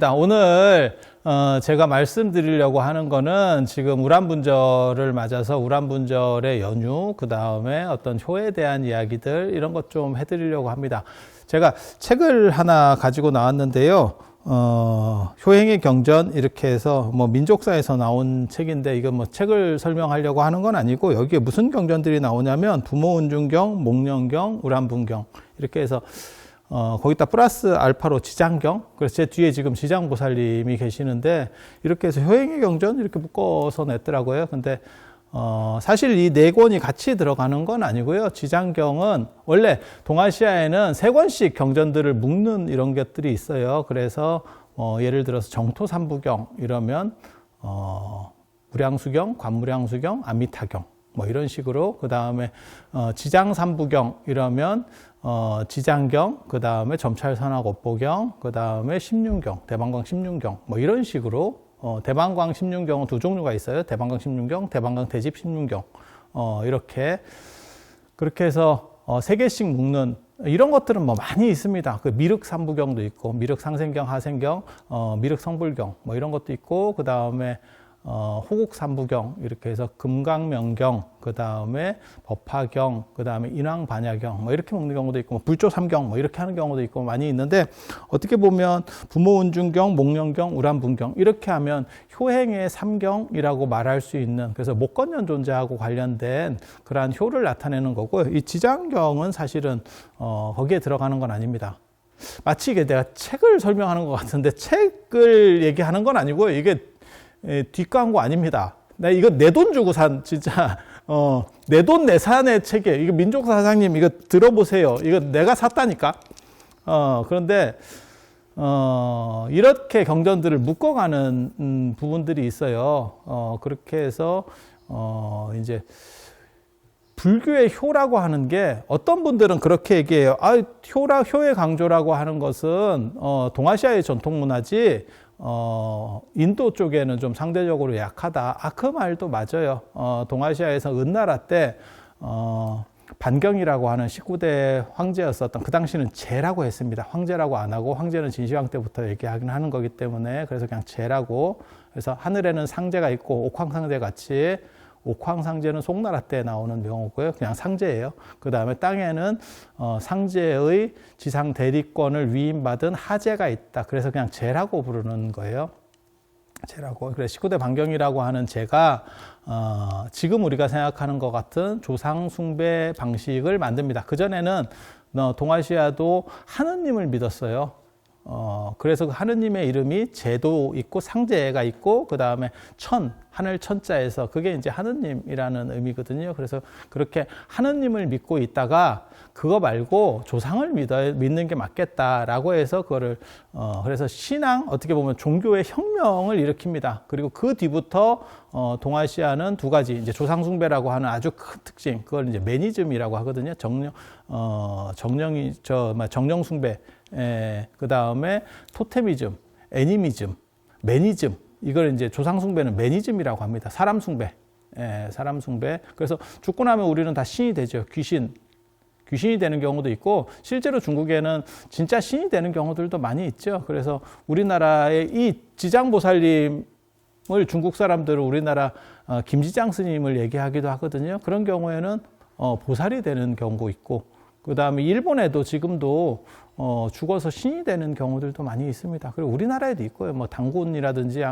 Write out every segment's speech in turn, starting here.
자, 오늘 제가 말씀드리려고 하는 거는 지금 우란분절을 맞아서 우란분절의 연휴, 그 다음에 어떤 효에 대한 이야기들 이런 것 좀 해드리려고 합니다. 제가 책을 하나 가지고 나왔는데요. 효행의 경전 이렇게 해서 뭐 민족사에서 나온 책인데 이건 뭐 책을 설명하려고 하는 건 아니고 여기에 무슨 경전들이 나오냐면 부모운중경, 목련경, 우란분경 이렇게 해서 거기다 플러스 알파로 지장경. 그래서 제 뒤에 지금 지장보살님이 계시는데 이렇게 해서 효행의 경전 이렇게 묶어서 냈더라고요. 근데 사실 이 네 권이 같이 들어가는 건 아니고요. 지장경은 원래 동아시아에는 세 권씩 경전들을 묶는 이런 것들이 있어요. 그래서 예를 들어서 정토삼부경 이러면 무량수경, 관무량수경, 아미타경 뭐 이런 식으로 그 다음에 지장삼부경 이러면 지장경, 그 다음에 점찰선악업보경, 그 다음에 심륜경, 대방광 심륜경 뭐 이런 식으로 대방광 심륜경은 두 종류가 있어요. 대방광 심륜경, 대방광 대집 심륜경 이렇게 그렇게 해서 세 개씩 묶는 이런 것들은 뭐 많이 있습니다. 그 미륵삼부경도 있고 미륵상생경, 하생경, 미륵성불경 뭐 이런 것도 있고 그 다음에 호국삼부경 이렇게 해서 금강명경 그 다음에 법화경 그 다음에 인왕반야경 뭐 이렇게 먹는 경우도 있고 뭐 불조삼경 뭐 이렇게 하는 경우도 있고 많이 있는데 어떻게 보면 부모운중경, 목련경, 우란분경 이렇게 하면 효행의 삼경이라고 말할 수 있는 그래서 목건년 존재하고 관련된 그러한 효를 나타내는 거고요. 이 지장경은 사실은 거기에 들어가는 건 아닙니다. 마치 이게 내가 책을 설명하는 것 같은데 책을 얘기하는 건 아니고요. 이게 뒷광고 아닙니다. 나 이거 내 돈 주고 산 진짜 내 돈 내산의 책이에요. 이거 민족사 사장님 이거 들어보세요. 이거 내가 샀다니까. 그런데 이렇게 경전들을 묶어가는 부분들이 있어요. 그렇게 해서 이제 불교의 효라고 하는 게 어떤 분들은 그렇게 얘기해요. 효의 강조라고 하는 것은 동아시아의 전통 문화지. 인도 쪽에는 좀 상대적으로 약하다. 그 말도 맞아요. 동아시아에서 은나라 때, 반경이라고 하는 19대 황제였었던, 그 당시는 제라고 했습니다. 황제라고 안 하고, 황제는 진시황 때부터 얘기하긴 하는 거기 때문에, 그래서 그냥 제라고. 그래서 하늘에는 상제가 있고, 옥황상제 같이, 옥황상제는 송나라 때 나오는 명호고요. 그냥 상제예요. 그 다음에 땅에는 상제의 지상 대리권을 위임받은 하제가 있다. 그래서 그냥 제라고 부르는 거예요. 제라고. 그래서 19대 반경이라고 하는 제가 지금 우리가 생각하는 것 같은 조상 숭배 방식을 만듭니다. 그전에는 동아시아도 하느님을 믿었어요. 그래서 그 하느님의 이름이 제도 있고 상제가 있고 그 다음에 하늘 천자에서 그게 이제 하느님이라는 의미거든요. 그래서 그렇게 하느님을 믿고 있다가 그거 말고 조상을 믿는 게 맞겠다라고 해서 그거를 그래서 신앙 어떻게 보면 종교의 혁명을 일으킵니다. 그리고 그 뒤부터 동아시아는 두 가지 이제 조상 숭배라고 하는 아주 큰 특징 그걸 이제 매니즘이라고 하거든요. 정령 숭배. 그 다음에 토테미즘, 애니미즘, 매니즘 이걸 이제 조상숭배는 매니즘이라고 합니다. 사람숭배, 사람숭배. 그래서 죽고 나면 우리는 다 신이 되죠. 귀신이 되는 경우도 있고 실제로 중국에는 진짜 신이 되는 경우들도 많이 있죠. 그래서 우리나라의 이 지장보살님을 중국 사람들은 우리나라 김지장 스님을 얘기하기도 하거든요. 그런 경우에는 보살이 되는 경우도 있고 그 다음에 일본에도 지금도 죽어서 신이 되는 경우들도 많이 있습니다. 그리고 우리나라에도 있고요. 뭐 단군이라든지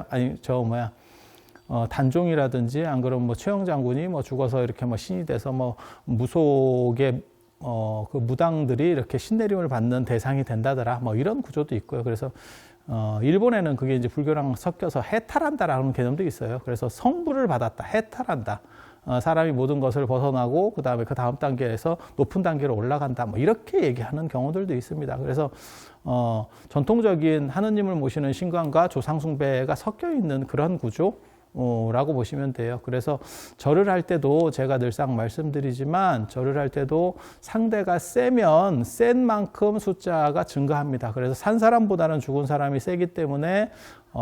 단종이라든지 안 그러면 뭐 최영 장군이 뭐 죽어서 이렇게 뭐 신이 돼서 뭐 무속의 그 무당들이 이렇게 신내림을 받는 대상이 된다더라. 뭐 이런 구조도 있고요. 그래서 일본에는 그게 이제 불교랑 섞여서 해탈한다라는 개념도 있어요. 그래서 성부를 받았다, 해탈한다. 사람이 모든 것을 벗어나고 그 다음에 그 다음 단계에서 높은 단계로 올라간다. 뭐 이렇게 얘기하는 경우들도 있습니다. 그래서 전통적인 하느님을 모시는 신관과 조상숭배가 섞여 있는 그런 구조라고 보시면 돼요. 그래서 절을 할 때도 제가 늘상 말씀드리지만 절을 할 때도 상대가 세면 센 만큼 숫자가 증가합니다. 그래서 산 사람보다는 죽은 사람이 세기 때문에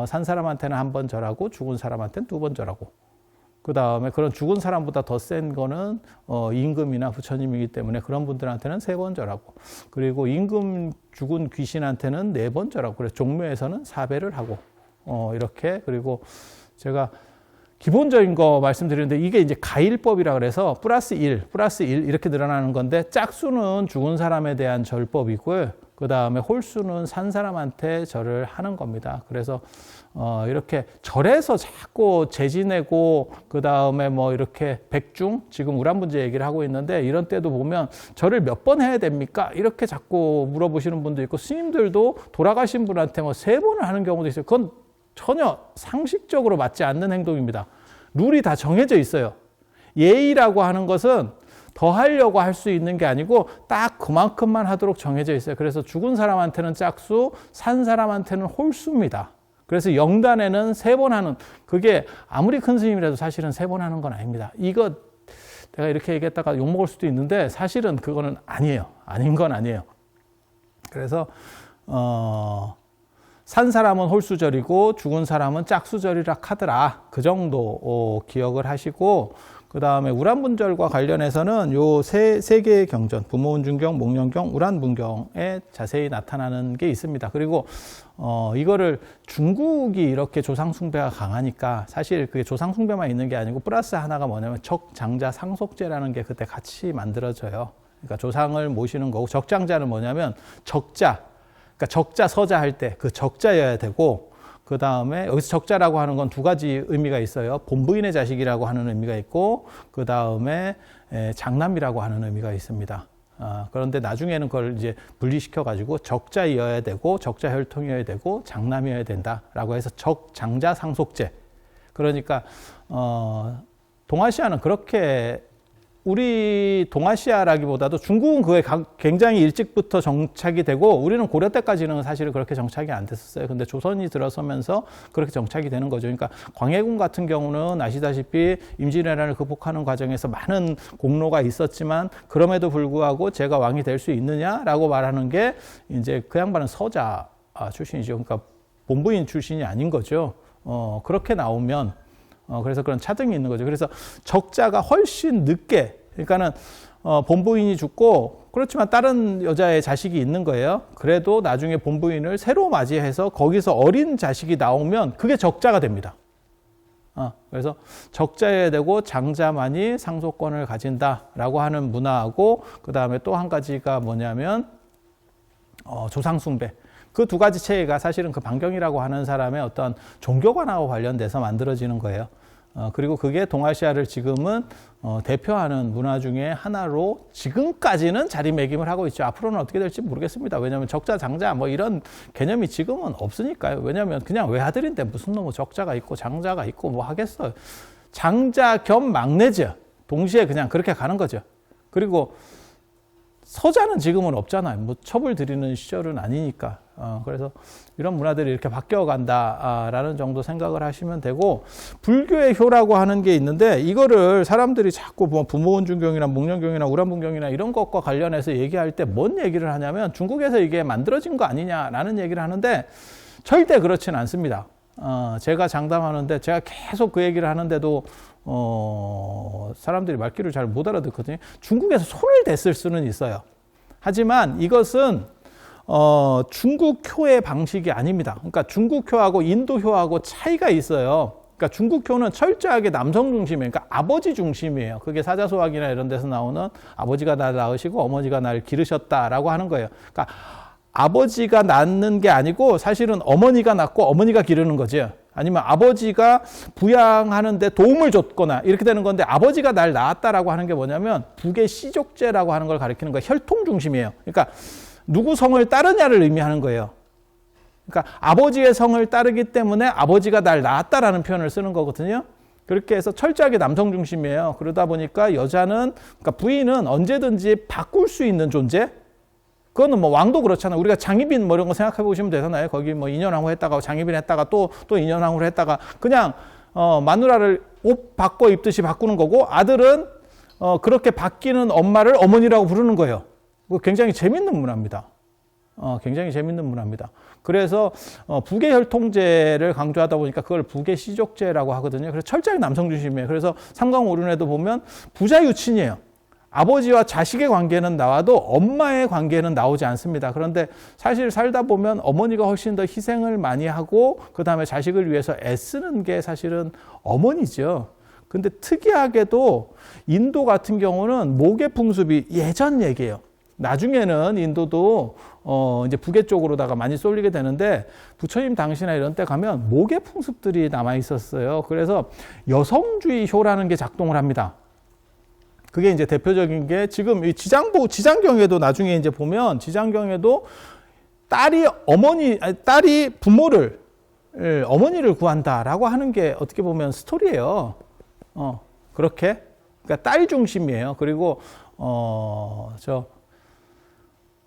산 사람한테는 한 번 절하고 죽은 사람한테는 두 번 절하고 그 다음에 그런 죽은 사람보다 더 센 거는 임금이나 부처님이기 때문에 그런 분들한테는 3번 절하고, 그리고 임금 죽은 귀신한테는 4번 절하고, 그래서 종묘에서는 4배를 하고, 이렇게. 그리고 제가 기본적인 거 말씀드리는데, 이게 이제 가일법이라 그래서 플러스 1 이렇게 늘어나는 건데, 짝수는 죽은 사람에 대한 절법이고요. 그 다음에 홀수는 산 사람한테 절을 하는 겁니다. 그래서 이렇게 절에서 자꾸 재지내고, 그 다음에 뭐 이렇게 백중, 지금 우란분제 얘기를 하고 있는데, 이런 때도 보면 절을 몇 번 해야 됩니까? 이렇게 자꾸 물어보시는 분도 있고, 스님들도 돌아가신 분한테 뭐 3번을 하는 경우도 있어요. 그건 전혀 상식적으로 맞지 않는 행동입니다. 룰이 다 정해져 있어요. 예의라고 하는 것은 더 하려고 할 수 있는 게 아니고 딱 그만큼만 하도록 정해져 있어요. 그래서 죽은 사람한테는 짝수, 산 사람한테는 홀수입니다. 그래서 영단에는 3번 하는, 그게 아무리 큰 스님이라도 사실은 3번 하는 건 아닙니다. 이거 내가 이렇게 얘기했다가 욕먹을 수도 있는데 사실은 그거는 아니에요. 아닌 건 아니에요. 그래서 산 사람은 홀수절이고 죽은 사람은 짝수절이라 하더라. 그 정도 기억을 하시고, 그 다음에 우란분절과 관련해서는 요 세 개의 경전, 부모운중경, 목련경, 우란분경에 자세히 나타나는 게 있습니다. 그리고 이거를 중국이 이렇게 조상숭배가 강하니까 사실 그게 조상숭배만 있는 게 아니고 플러스 하나가 뭐냐면 적장자 상속제라는 게 그때 같이 만들어져요. 그러니까 조상을 모시는 거고, 적장자는 뭐냐면 적자, 그러니까 적자 서자 할 때 그 적자여야 되고, 그 다음에 여기서 적자라고 하는 건 2가지 의미가 있어요. 본부인의 자식이라고 하는 의미가 있고, 그 다음에 장남이라고 하는 의미가 있습니다. 그런데 나중에는 그걸 이제 분리시켜 가지고 적자여야 되고, 적자 혈통이어야 되고, 장남이어야 된다라고 해서 적장자 상속제. 그러니까 동아시아는 그렇게, 우리 동아시아라기보다도 중국은 그게 굉장히 일찍부터 정착이 되고, 우리는 고려 때까지는 사실은 그렇게 정착이 안 됐었어요. 근데 조선이 들어서면서 그렇게 정착이 되는 거죠. 그러니까 광해군 같은 경우는 아시다시피 임진왜란을 극복하는 과정에서 많은 공로가 있었지만, 그럼에도 불구하고 제가 왕이 될 수 있느냐라고 말하는 게 이제 그 양반은 서자 출신이죠. 그러니까 본부인 출신이 아닌 거죠. 그렇게 나오면 그래서 그런 차등이 있는 거죠. 그래서 적자가 훨씬 늦게, 그러니까는 본부인이 죽고, 그렇지만 다른 여자의 자식이 있는 거예요. 그래도 나중에 본부인을 새로 맞이해서 거기서 어린 자식이 나오면 그게 적자가 됩니다. 그래서 적자여야 되고 장자만이 상속권을 가진다라고 하는 문화하고, 그 다음에 또 한 가지가 뭐냐면 조상숭배. 그 2가지 체계가 사실은 그 반경이라고 하는 사람의 어떤 종교관하고 관련돼서 만들어지는 거예요. 그리고 그게 동아시아를 지금은 대표하는 문화 중에 하나로 지금까지는 자리매김을 하고 있죠. 앞으로는 어떻게 될지 모르겠습니다. 왜냐하면 적자, 장자 뭐 이런 개념이 지금은 없으니까요. 왜냐하면 그냥 외아들인데 무슨 놈의 적자가 있고 장자가 있고 뭐 하겠어요. 장자 겸 막내죠. 동시에 그냥 그렇게 가는 거죠. 그리고 서자는 지금은 없잖아요. 뭐 첩을 들이는 시절은 아니니까. 그래서 이런 문화들이 이렇게 바뀌어간다라는 정도 생각을 하시면 되고, 불교의 효라고 하는 게 있는데, 이거를 사람들이 자꾸 뭐 부모운중경이나 목련경이나 우란분경이나 이런 것과 관련해서 얘기할 때 뭔 얘기를 하냐면, 중국에서 이게 만들어진 거 아니냐라는 얘기를 하는데, 절대 그렇지는 않습니다. 제가 장담하는데, 제가 계속 그 얘기를 하는데도 사람들이 말귀를 잘 못 알아듣거든요. 중국에서 손을 댔을 수는 있어요. 하지만 이것은 중국효의 방식이 아닙니다. 그러니까 중국효하고 인도효하고 차이가 있어요. 그러니까 중국효는 철저하게 남성 중심이에요. 그러니까 아버지 중심이에요. 그게 사자소학이나 이런 데서 나오는 아버지가 날 낳으시고 어머니가 날 기르셨다라고 하는 거예요. 그러니까 아버지가 낳는 게 아니고 사실은 어머니가 낳고 어머니가 기르는 거죠. 아니면 아버지가 부양하는데 도움을 줬거나 이렇게 되는 건데, 아버지가 날 낳았다라고 하는 게 뭐냐면 북의 시족제라고 하는 걸 가리키는 거예요. 혈통 중심이에요. 그러니까 누구 성을 따르냐를 의미하는 거예요. 그러니까 아버지의 성을 따르기 때문에 아버지가 날 낳았다라는 표현을 쓰는 거거든요. 그렇게 해서 철저하게 남성 중심이에요. 그러다 보니까 여자는, 그러니까 부인은 언제든지 바꿀 수 있는 존재. 그거는 뭐 왕도 그렇잖아요. 우리가 장희빈 뭐 이런 거 생각해 보시면 되잖아요. 거기 뭐 인현왕후 했다가 장희빈 했다가 또 인현왕후를 했다가 그냥 마누라를 옷 바꿔 입듯이 바꾸는 거고, 아들은 그렇게 바뀌는 엄마를 어머니라고 부르는 거예요. 굉장히 재밌는 문화입니다. 굉장히 재밌는 문화입니다. 그래서 부계혈통제를 강조하다 보니까 그걸 부계시족제라고 하거든요. 그래서 철저히 남성 중심이에요. 그래서 삼강오륜에도 보면 부자유친이에요. 아버지와 자식의 관계는 나와도 엄마의 관계는 나오지 않습니다. 그런데 사실 살다 보면 어머니가 훨씬 더 희생을 많이 하고 그 다음에 자식을 위해서 애쓰는 게 사실은 어머니죠. 근데 특이하게도 인도 같은 경우는 모계 풍습이 예전 얘기예요. 나중에는 인도도 이제 북의 쪽으로다가 많이 쏠리게 되는데 부처님 당시나 이런 때 가면 모계 풍습들이 남아 있었어요. 그래서 여성주의 효라는 게 작동을 합니다. 그게 이제 대표적인 게 지금 이 지장경에도 나중에 이제 보면 지장경에도 딸이 부모를 어머니를 구한다라고 하는 게 어떻게 보면 스토리예요. 그렇게 그러니까 딸 중심이에요. 그리고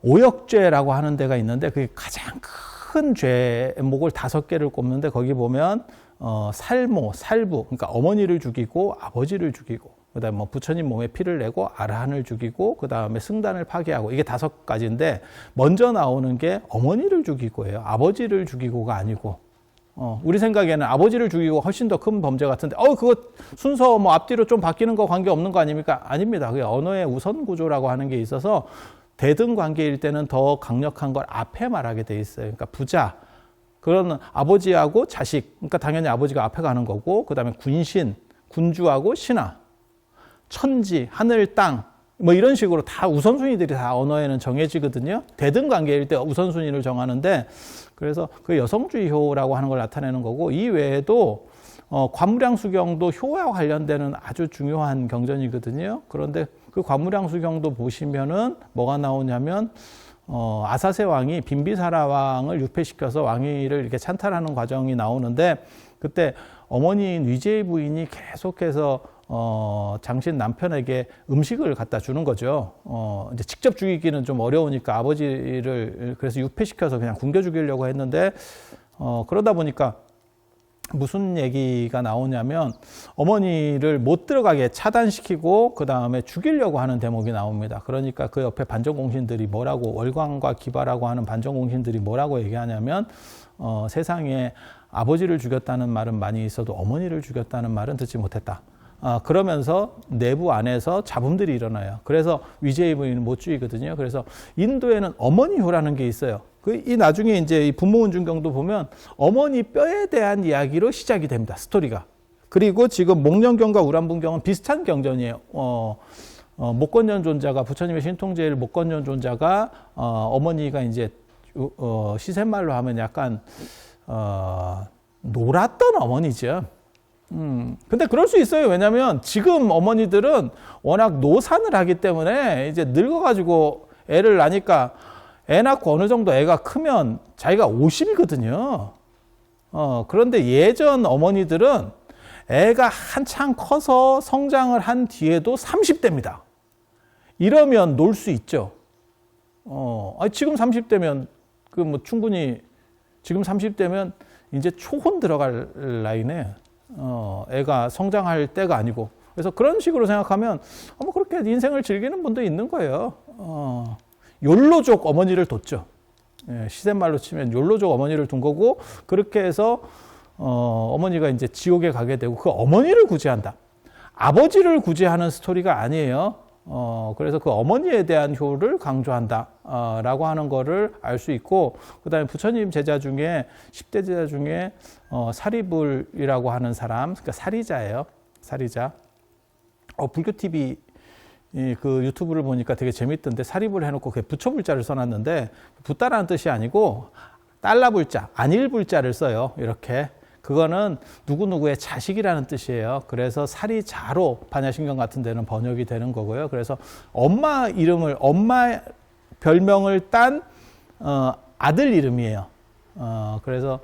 오역죄라고 하는 데가 있는데 그게 가장 큰 죄목을 5개를 꼽는데 거기 보면 살모, 살부 그러니까 어머니를 죽이고 아버지를 죽이고 그다음에 뭐 부처님 몸에 피를 내고 아라한을 죽이고 그다음에 승단을 파괴하고 이게 5가지인데 먼저 나오는 게 어머니를 죽이고예요. 아버지를 죽이고가 아니고 우리 생각에는 아버지를 죽이고 훨씬 더 큰 범죄 같은데 그거 순서 뭐 앞뒤로 좀 바뀌는 거 관계 없는 거 아닙니까? 아닙니다. 그게 언어의 우선 구조라고 하는 게 있어서 대등 관계일 때는 더 강력한 걸 앞에 말하게 돼 있어요. 그러니까 부자 그런 아버지하고 자식 그러니까 당연히 아버지가 앞에 가는 거고 그다음에 군신, 군주하고 신하 천지, 하늘, 땅, 뭐 이런 식으로 다 우선순위들이 다 언어에는 정해지거든요. 대등 관계일 때 우선순위를 정하는데, 그래서 그 여성주의효라고 하는 걸 나타내는 거고, 이 외에도 관무량수경도 효와 관련되는 아주 중요한 경전이거든요. 그런데 그 관무량수경도 보시면은 뭐가 나오냐면, 아사세 왕이 빈비사라 왕을 유폐시켜서 왕위를 이렇게 찬탈하는 과정이 나오는데, 그때 어머니인 위제의 부인이 계속해서 장신 남편에게 음식을 갖다 주는 거죠. 이제 직접 죽이기는 좀 어려우니까 아버지를 그래서 유폐시켜서 그냥 굶겨 죽이려고 했는데, 그러다 보니까 무슨 얘기가 나오냐면 어머니를 못 들어가게 차단시키고 그 다음에 죽이려고 하는 대목이 나옵니다. 그러니까 그 옆에 반정공신들이 뭐라고 월광과 기바라고 하는 반정공신들이 뭐라고 얘기하냐면 세상에 아버지를 죽였다는 말은 많이 있어도 어머니를 죽였다는 말은 듣지 못했다. 그러면서 내부 안에서 잡음들이 일어나요. 그래서 위제의 부인은 못 죽이거든요. 그래서 인도에는 어머니효라는 게 있어요. 이 나중에 이제 이 분모운중경도 보면 어머니 뼈에 대한 이야기로 시작이 됩니다. 스토리가. 그리고 지금 목련경과 우람분경은 비슷한 경전이에요. 목건년 존자가 부처님의 신통제일 목건년 존자가 어머니가 이제 시샘말로 하면 약간 놀았던 어머니죠. 근데 그럴 수 있어요. 왜냐면 지금 어머니들은 워낙 노산을 하기 때문에 이제 늙어가지고 애를 낳으니까 애 낳고 어느 정도 애가 크면 자기가 50이거든요. 그런데 예전 어머니들은 애가 한창 커서 성장을 한 뒤에도 30대입니다. 이러면 놀 수 있죠. 지금 30대면 충분히 지금 30대면 이제 초혼 들어갈 나이네. 애가 성장할 때가 아니고. 그래서 그런 식으로 생각하면 뭐 그렇게 인생을 즐기는 분도 있는 거예요. 욜로족 어머니를 뒀죠. 시샘말로 치면 욜로족 어머니를 둔 거고, 그렇게 해서 어머니가 이제 지옥에 가게 되고 그 어머니를 구제한다. 아버지를 구제하는 스토리가 아니에요. 그래서 그 어머니에 대한 효를 강조한다. 라고 하는 거를 알 수 있고, 그 다음에 부처님 제자 중에, 10대 제자 중에, 사리불이라고 하는 사람, 그러니까 사리자예요. 사리자. 불교TV 그 유튜브를 보니까 되게 재밌던데, 사리불 해놓고 그게 부처불자를 써놨는데, 붓다라는 뜻이 아니고, 달라불자, 안일불자를 써요. 이렇게. 그거는 누구누구의 자식이라는 뜻이에요. 그래서 사리자로 반야신경 같은 데는 번역이 되는 거고요. 그래서 엄마 별명을 딴 아들 이름이에요. 그래서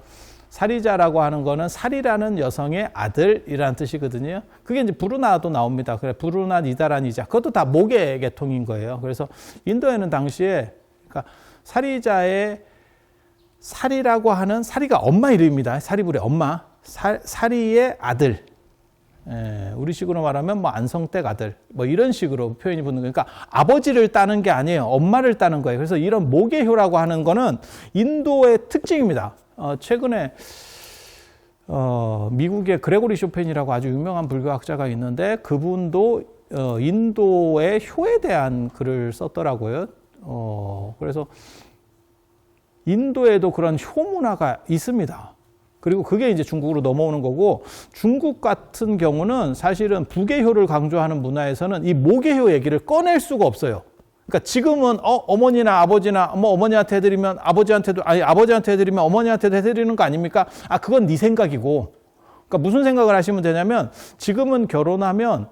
사리자라고 하는 거는 사리라는 여성의 아들이라는 뜻이거든요. 그게 이제 부르나도 나옵니다. 그래 부르나 니다라니자 그것도 다 모계 계통인 거예요. 그래서 인도에는 당시에 그러니까 사리자의 사리라고 하는 사리가 엄마 이름입니다. 사리불의 엄마. 사리의 아들. 우리식으로 말하면 뭐 안성댁 아들 뭐 이런 식으로 표현이 붙는 거니까 아버지를 따는 게 아니에요. 엄마를 따는 거예요. 그래서 이런 모계효라고 하는 거는 인도의 특징입니다. 최근에 미국의 그레고리 쇼펜이라고 아주 유명한 불교학자가 있는데 그분도 인도의 효에 대한 글을 썼더라고요. 그래서 인도에도 그런 효 문화가 있습니다. 그리고 그게 이제 중국으로 넘어오는 거고, 중국 같은 경우는 사실은 부계효를 강조하는 문화에서는 이 모계효 얘기를 꺼낼 수가 없어요. 그러니까 지금은 어머니나 아버지나 뭐 어머니한테 해드리면 아버지한테도, 아니 아버지한테 해드리면 어머니한테도 해드리는 거 아닙니까? 그건 네 생각이고. 그러니까 무슨 생각을 하시면 되냐면, 지금은 결혼하면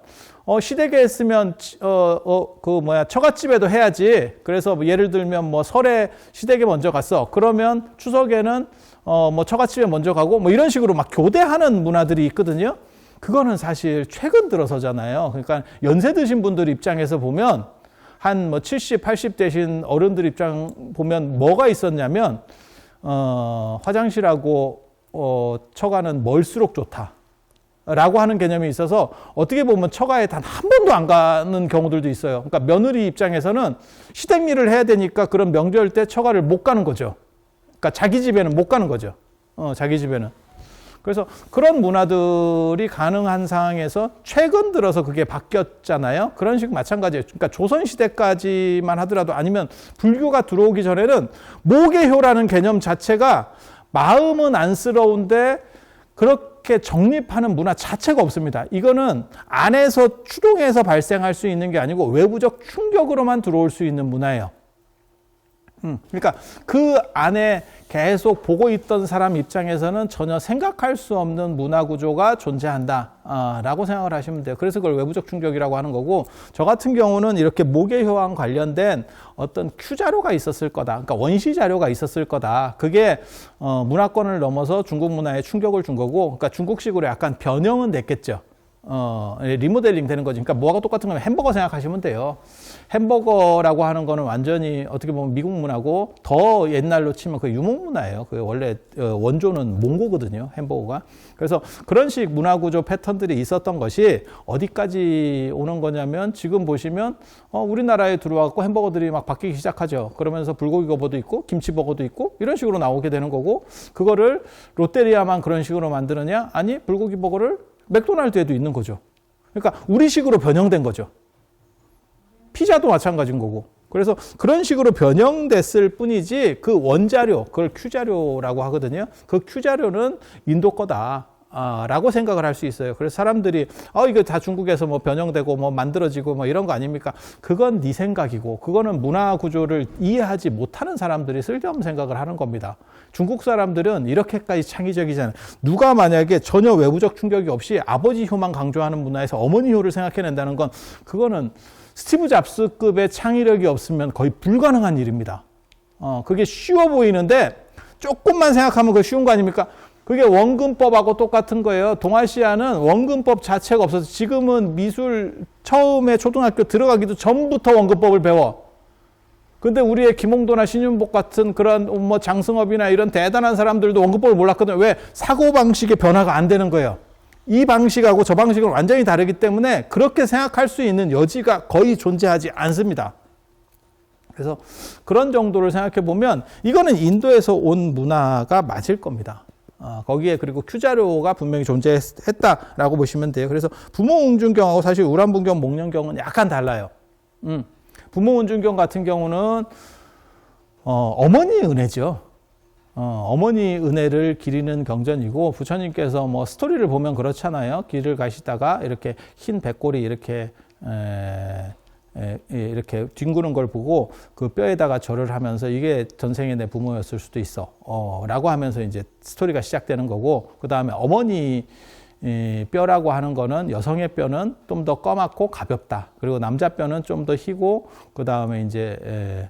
시댁에 했으면 처갓집에도 해야지. 그래서 뭐 예를 들면 뭐 설에 시댁에 먼저 갔어. 그러면 추석에는 뭐 처갓집에 먼저 가고 뭐 이런 식으로 막 교대하는 문화들이 있거든요. 그거는 사실 최근 들어서잖아요. 그러니까 연세 드신 분들 입장에서 보면 한 뭐 70, 80 되신 어른들 입장 보면 뭐가 있었냐면 화장실하고 처가는 멀수록 좋다 라고 하는 개념이 있어서 어떻게 보면 처가에 단 한 번도 안 가는 경우들도 있어요. 그러니까 며느리 입장에서는 시댁일을 해야 되니까 그런 명절 때 처가를 못 가는 거죠. 그러니까 자기 집에는 못 가는 거죠. 자기 집에는. 그래서 그런 문화들이 가능한 상황에서 최근 들어서 그게 바뀌었잖아요. 그런 식 마찬가지예요. 그러니까 조선시대까지만 하더라도 아니면 불교가 들어오기 전에는 모계효라는 개념 자체가 마음은 안쓰러운데 그렇게 정립하는 문화 자체가 없습니다. 이거는 안에서 추동해서 발생할 수 있는 게 아니고 외부적 충격으로만 들어올 수 있는 문화예요. 그러니까 그 안에 계속 보고 있던 사람 입장에서는 전혀 생각할 수 없는 문화 구조가 존재한다 라고 생각을 하시면 돼요. 그래서 그걸 외부적 충격이라고 하는 거고, 저 같은 경우는 이렇게 모계효와 관련된 어떤 큐자료가 있었을 거다. 그러니까 원시 자료가 있었을 거다. 그게 문화권을 넘어서 중국 문화에 충격을 준 거고, 그러니까 중국식으로 약간 변형은 됐겠죠. 리모델링 되는 거지. 그러니까 뭐가 똑같은 거면 햄버거 생각하시면 돼요. 햄버거라고 하는 거는 완전히 어떻게 보면 미국 문화고, 더 옛날로 치면 그 유목 문화예요. 그 원래 원조는 몽고거든요, 햄버거가. 그래서 그런 식 문화 구조 패턴들이 있었던 것이 어디까지 오는 거냐면, 지금 보시면 우리나라에 들어와서 햄버거들이 막 바뀌기 시작하죠. 그러면서 불고기 버거도 있고 김치버거도 있고 이런 식으로 나오게 되는 거고, 그거를 롯데리아만 그런 식으로 만드느냐? 아니, 불고기 버거를 맥도날드에도 있는 거죠. 그러니까 우리식으로 변형된 거죠. 피자도 마찬가지인 거고. 그래서 그런 식으로 변형됐을 뿐이지 그 원자료, 그걸 큐자료라고 하거든요. 그 큐자료는 인도 거다 라고 생각을 할 수 있어요. 그래서 사람들이 이거 다 중국에서 뭐 변형되고 뭐 만들어지고 뭐 이런 거 아닙니까? 그건 네 생각이고, 그거는 문화 구조를 이해하지 못하는 사람들이 쓸데없는 생각을 하는 겁니다. 중국 사람들은 이렇게까지 창의적이잖아요. 누가 만약에 전혀 외부적 충격이 없이 아버지 효만 강조하는 문화에서 어머니 효를 생각해낸다는 건, 그거는 스티브 잡스급의 창의력이 없으면 거의 불가능한 일입니다. 그게 쉬워 보이는데 조금만 생각하면 그거 쉬운 거 아닙니까? 그게 원근법하고 똑같은 거예요. 동아시아는 원근법 자체가 없어서, 지금은 미술 처음에 초등학교 들어가기도 전부터 원근법을 배워. 근데 우리의 김홍도나 신윤복 같은 그런 뭐 장승업이나 이런 대단한 사람들도 원근법을 몰랐거든요. 왜? 사고방식의 변화가 안 되는 거예요. 이 방식하고 저 방식은 완전히 다르기 때문에 그렇게 생각할 수 있는 여지가 거의 존재하지 않습니다. 그래서 그런 정도를 생각해 보면 이거는 인도에서 온 문화가 맞을 겁니다. 거기에 그리고 큐자료가 분명히 존재했다라고 보시면 돼요. 그래서 부모웅준경하고 사실 우람분경, 목련경은 약간 달라요. 부모웅준경 같은 경우는 어머니 은혜죠. 어머니 은혜를 기리는 경전이고, 부처님께서 뭐 스토리를 보면 그렇잖아요. 길을 가시다가 이렇게 흰 백골이 이렇게 뒹구는 걸 보고 그 뼈에다가 절을 하면서 이게 전생에 내 부모였을 수도 있어 라고 하면서 이제 스토리가 시작되는 거고, 그 다음에 어머니 뼈라고 하는 거는, 여성의 뼈는 좀 더 검맣고 가볍다. 그리고 남자 뼈는 좀 더 희고, 그 다음에 이제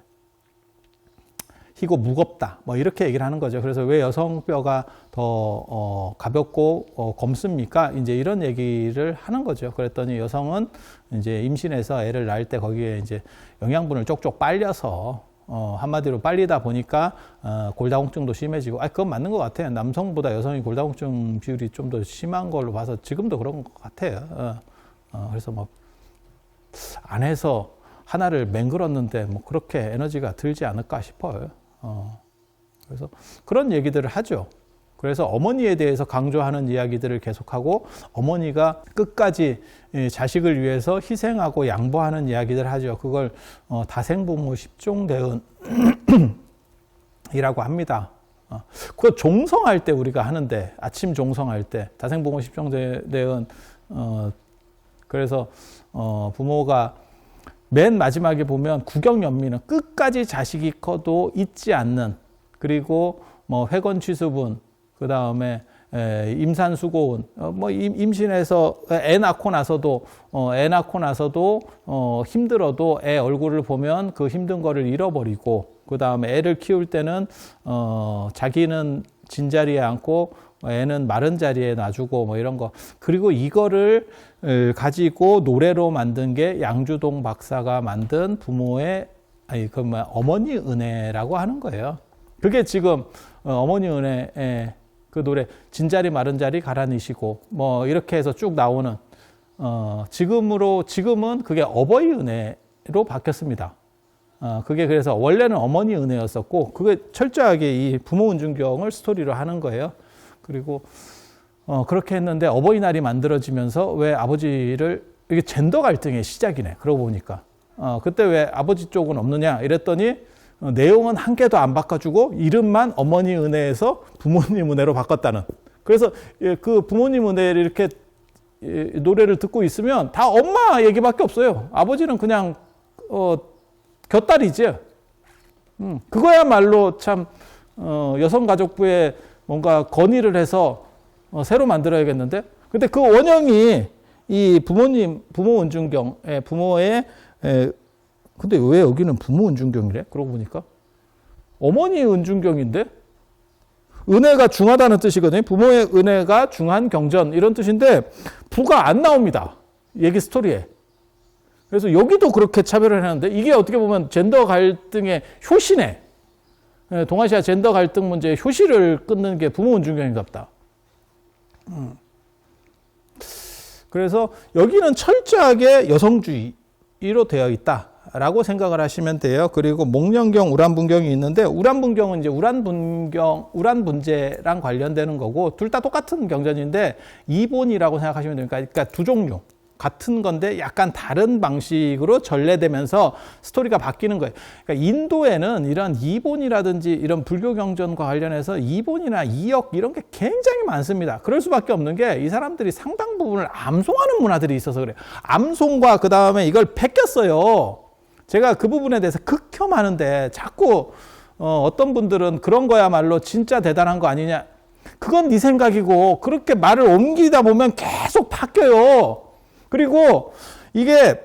희고 무겁다. 뭐 이렇게 얘기를 하는 거죠. 그래서 왜 여성 뼈가 더 가볍고 검습니까? 이제 이런 얘기를 하는 거죠. 그랬더니 여성은 이제 임신해서 애를 낳을 때 거기에 이제 영양분을 쪽쪽 빨려서 한마디로 빨리다 보니까 골다공증도 심해지고, 그건 맞는 것 같아요. 남성보다 여성이 골다공증 비율이 좀 더 심한 걸로 봐서 지금도 그런 것 같아요. 그래서 뭐 안에서 하나를 맹글었는데 뭐 그렇게 에너지가 들지 않을까 싶어요. 그래서 그런 얘기들을 하죠. 그래서 어머니에 대해서 강조하는 이야기들을 계속하고, 어머니가 끝까지 자식을 위해서 희생하고 양보하는 이야기들을 하죠. 그걸 다생부모 10종 대은이라고 합니다. 그거 종성할 때 우리가 하는데, 아침 종성할 때 다생부모 10종 대은, 그래서 부모가 맨 마지막에 보면 구경연민은 끝까지 자식이 커도 잊지 않는, 그리고 뭐 회건 취수분, 그 다음에 임산수고운, 뭐 임신해서 애 낳고 나서도 힘들어도 애 얼굴을 보면 그 힘든 거를 잃어버리고, 그 다음에 애를 키울 때는 자기는 진 자리에 앉고 애는 마른 자리에 놔주고 뭐 이런 거. 그리고 이거를 가지고 노래로 만든 게 양주동 박사가 만든 부모의 어머니 은혜라고 하는 거예요. 그게 지금 어머니 은혜의 그 노래, 진자리 마른 자리 가라니시고 뭐 이렇게 해서 쭉 나오는, 지금은 그게 어버이 은혜로 바뀌었습니다. 그게 그래서 원래는 어머니 은혜였었고, 그게 철저하게 이 부모 은중경을 스토리로 하는 거예요. 그리고 그렇게 했는데 어버이날이 만들어지면서 왜 아버지를, 이게 젠더 갈등의 시작이네. 그러고 보니까 그때 왜 아버지 쪽은 없느냐 이랬더니 내용은 한 개도 안 바꿔주고 이름만 어머니 은혜에서 부모님 은혜로 바꿨다는. 그래서 그 부모님 은혜를 이렇게 노래를 듣고 있으면 다 엄마 얘기밖에 없어요. 아버지는 그냥 곁다리지. 그거야말로 참 여성가족부에 뭔가 건의를 해서 새로 만들어야겠는데. 근데 그 원형이 이 부모 은중경의 부모의 근데 왜 여기는 부모 은중경이래? 그러고 보니까 어머니 은중경인데, 은혜가 중하다는 뜻이거든요. 부모의 은혜가 중한 경전 이런 뜻인데 부가 안 나옵니다. 얘기 스토리에. 그래서 여기도 그렇게 차별을 하는데, 이게 어떻게 보면 젠더 갈등의 효시네. 동아시아 젠더 갈등 문제의 효시를 끊는 게 부모 은중경인갑다. 그래서 여기는 철저하게 여성주의로 되어 있다라고 생각을 하시면 돼요. 그리고 목련경, 우란분경이 있는데, 우란분경은 이제 우란분제랑 관련되는 거고, 둘 다 똑같은 경전인데 이본이라고 생각하시면 됩니다. 그러니까 두 종류 같은 건데 약간 다른 방식으로 전래되면서 스토리가 바뀌는 거예요. 그러니까 인도에는 이런 이본이라든지 이런 불교 경전과 관련해서 이본이나 이역 이런 게 굉장히 많습니다. 그럴 수밖에 없는 게 이 사람들이 상당 부분을 암송하는 문화들이 있어서 그래요. 암송과 그 다음에 이걸 베꼈어요. 제가 그 부분에 대해서 극혐하는데 자꾸 어떤 분들은 그런 거야말로 진짜 대단한 거 아니냐. 그건 네 생각이고, 그렇게 말을 옮기다 보면 계속 바뀌어요. 그리고 이게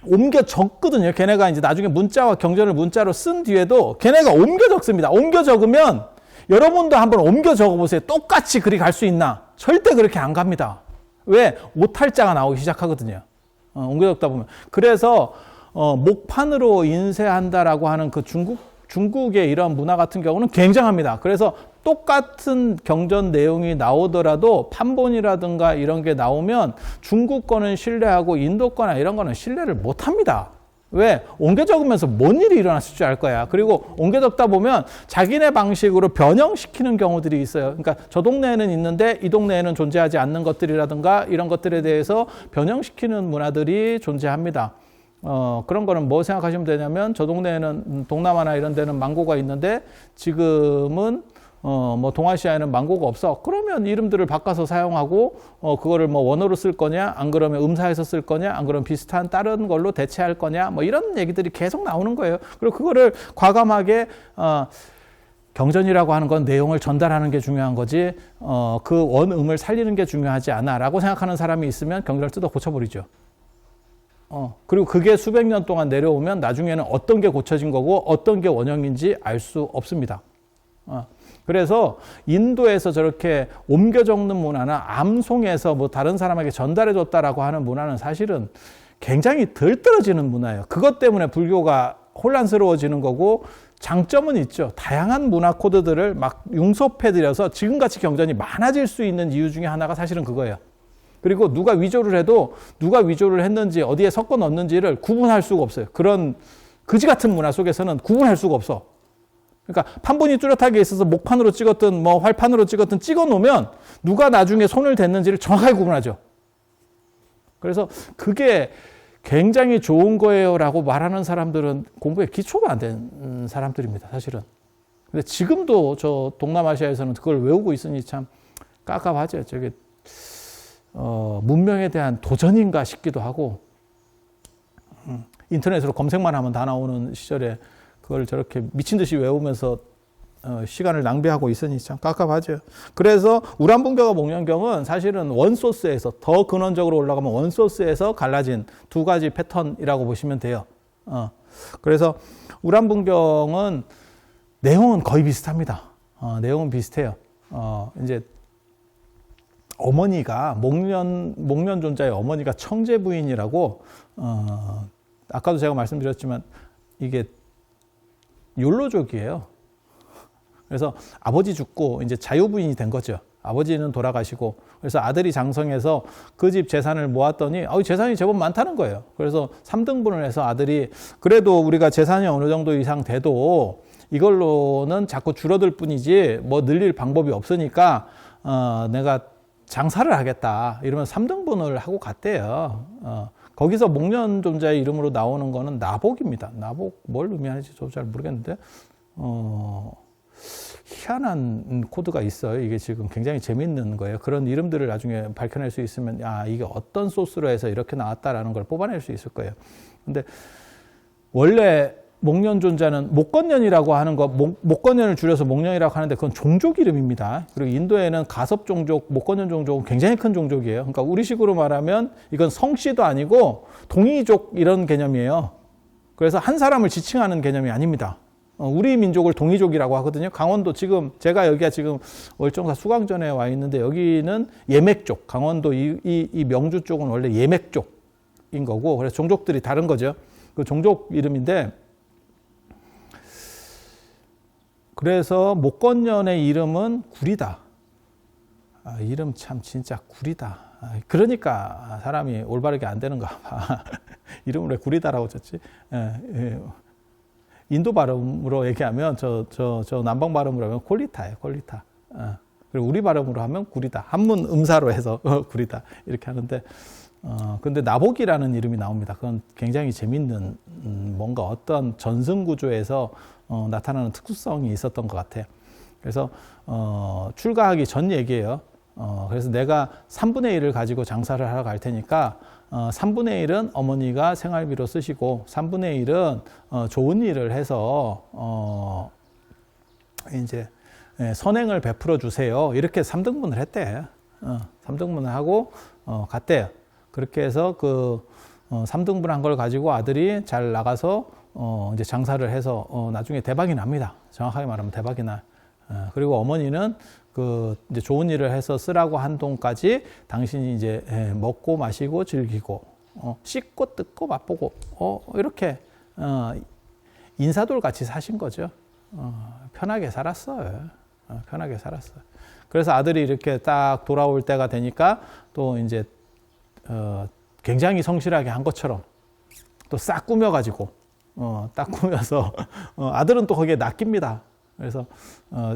옮겨 적거든요. 걔네가 이제 나중에 문자와 경전을 문자로 쓴 뒤에도 걔네가 옮겨 적습니다. 옮겨 적으면 여러분도 한번 옮겨 적어보세요. 똑같이 그리 갈 수 있나? 절대 그렇게 안 갑니다. 왜? 오탈자가 나오기 시작하거든요. 옮겨 적다 보면. 그래서 목판으로 인쇄한다라고 하는 그 중국의 이런 문화 같은 경우는 굉장합니다. 그래서 똑같은 경전 내용이 나오더라도 판본이라든가 이런 게 나오면 중국 거는 신뢰하고 인도 거나 이런 거는 신뢰를 못 합니다. 왜? 옮겨 적으면서 뭔 일이 일어났을 줄 알 거야. 그리고 옮겨 적다 보면 자기네 방식으로 변형시키는 경우들이 있어요. 그러니까 저 동네에는 있는데 이 동네에는 존재하지 않는 것들이라든가 이런 것들에 대해서 변형시키는 문화들이 존재합니다. 그런 거는 뭐 생각하시면 되냐면, 저 동네에는 동남아나 이런 데는 망고가 있는데 지금은 뭐 동아시아에는 망고가 없어. 그러면 이름들을 바꿔서 사용하고 그거를 뭐 원어로 쓸 거냐, 안 그러면 음사해서 쓸 거냐, 안 그러면 비슷한 다른 걸로 대체할 거냐, 뭐 이런 얘기들이 계속 나오는 거예요. 그리고 그거를 과감하게 경전이라고 하는 건 내용을 전달하는 게 중요한 거지 그 원음을 살리는 게 중요하지 않아라고 생각하는 사람이 있으면 경전을 뜯어 고쳐버리죠. 그리고 그게 수백 년 동안 내려오면 나중에는 어떤 게 고쳐진 거고 어떤 게 원형인지 알 수 없습니다. 그래서 인도에서 저렇게 옮겨 적는 문화나 암송해서 뭐 다른 사람에게 전달해 줬다라고 하는 문화는 사실은 굉장히 덜 떨어지는 문화예요. 그것 때문에 불교가 혼란스러워지는 거고, 장점은 있죠. 다양한 문화 코드들을 막 융섭해드려서 지금같이 경전이 많아질 수 있는 이유 중에 하나가 사실은 그거예요. 그리고 누가 위조를 해도 누가 위조를 했는지 어디에 섞어 넣었는지를 구분할 수가 없어요. 그런 그지 같은 문화 속에서는 구분할 수가 없어. 그러니까 판본이 뚜렷하게 있어서 목판으로 찍었든 뭐 활판으로 찍었든 찍어 놓으면 누가 나중에 손을 댔는지를 정확하게 구분하죠. 그래서 그게 굉장히 좋은 거예요라고 말하는 사람들은 공부에 기초가 안 된 사람들입니다, 사실은. 근데 지금도 저 동남아시아에서는 그걸 외우고 있으니 참 깝깝하죠. 저게 문명에 대한 도전인가 싶기도 하고, 인터넷으로 검색만 하면 다 나오는 시절에 그걸 저렇게 미친 듯이 외우면서 시간을 낭비하고 있으니 참 깝깝하죠. 그래서 우람분교가 목련경은 사실은 원소스에서 더 근원적으로 올라가면 원소스에서 갈라진 두 가지 패턴이라고 보시면 돼요. 그래서 우람분경은 내용은 거의 비슷합니다. 내용은 비슷해요. 이제 어머니가 목련존자의 어머니가 청제부인이라고, 아까도 제가 말씀드렸지만 이게 욜로족이에요. 그래서 아버지 죽고 이제 자유부인이 된 거죠. 아버지는 돌아가시고, 그래서 아들이 장성해서 그 집 재산을 모았더니 재산이 제법 많다는 거예요. 그래서 3등분을 해서 아들이, 그래도 우리가 재산이 어느 정도 이상 돼도 이걸로는 자꾸 줄어들 뿐이지 뭐 늘릴 방법이 없으니까 내가 장사를 하겠다 이러면 3등분을 하고 갔대요. 거기서 목련존자의 이름으로 나오는 거는 나복입니다. 나복 뭘 의미하는지 저도 잘 모르겠는데 희한한 코드가 있어요. 이게 지금 굉장히 재밌는 거예요. 그런 이름들을 나중에 밝혀낼 수 있으면 이게 어떤 소스로 해서 이렇게 나왔다라는 걸 뽑아낼 수 있을 거예요. 근데 원래 목련존자는 목건년이라고 하는 거, 목건년을 줄여서 목련이라고 하는데 그건 종족 이름입니다. 그리고 인도에는 가섭 종족, 목건년 종족은 굉장히 큰 종족이에요. 그러니까 우리식으로 말하면 이건 성씨도 아니고 동이족 이런 개념이에요. 그래서 한 사람을 지칭하는 개념이 아닙니다. 우리 민족을 동이족이라고 하거든요. 강원도 지금 제가 여기가 지금 월정사 수강전에 와 있는데 여기는 예맥족, 강원도 이 명주 쪽은 원래 예맥족인 거고, 그래서 종족들이 다른 거죠. 그 종족 이름인데, 그래서 목건년의 이름은 구리다. 이름 참 진짜 구리다. 그러니까 사람이 올바르게 안 되는가 봐. 이름을 왜 구리다라고 쳤지? 인도 발음으로 얘기하면 저 남방 발음으로 하면 콜리타예요, 콜리타. 그리고 우리 발음으로 하면 구리다. 한문 음사로 해서 구리다 이렇게 하는데, 근데 나복이라는 이름이 나옵니다. 그건 굉장히 재밌는 뭔가 어떤 전승 구조에서 나타나는 특수성이 있었던 것 같아요. 그래서 출가하기 전 얘기예요. 그래서 내가 3분의 1을 가지고 장사를 하러 갈 테니까 3분의 1은 어머니가 생활비로 쓰시고 3분의 1은 좋은 일을 해서 이제 선행을 베풀어 주세요. 이렇게 3등분을 했대. 3등분을 하고 갔대요. 그렇게 해서 그 3등분 한 걸 가지고 아들이 잘 나가서 이제 장사를 해서 나중에 대박이 납니다. 정확하게 말하면 대박이 나. 그리고 어머니는 그 이제 좋은 일을 해서 쓰라고 한 돈까지 당신이 이제 먹고 마시고 즐기고 씻고 뜯고 맛보고 이렇게 인사돌 같이 사신 거죠. 편하게 살았어요. 편하게 살았어요. 그래서 아들이 이렇게 딱 돌아올 때가 되니까 또 이제 굉장히 성실하게 한 것처럼 또 싹 꾸며가지고 딱 꾸며서 아들은 또 거기에 낚입니다. 그래서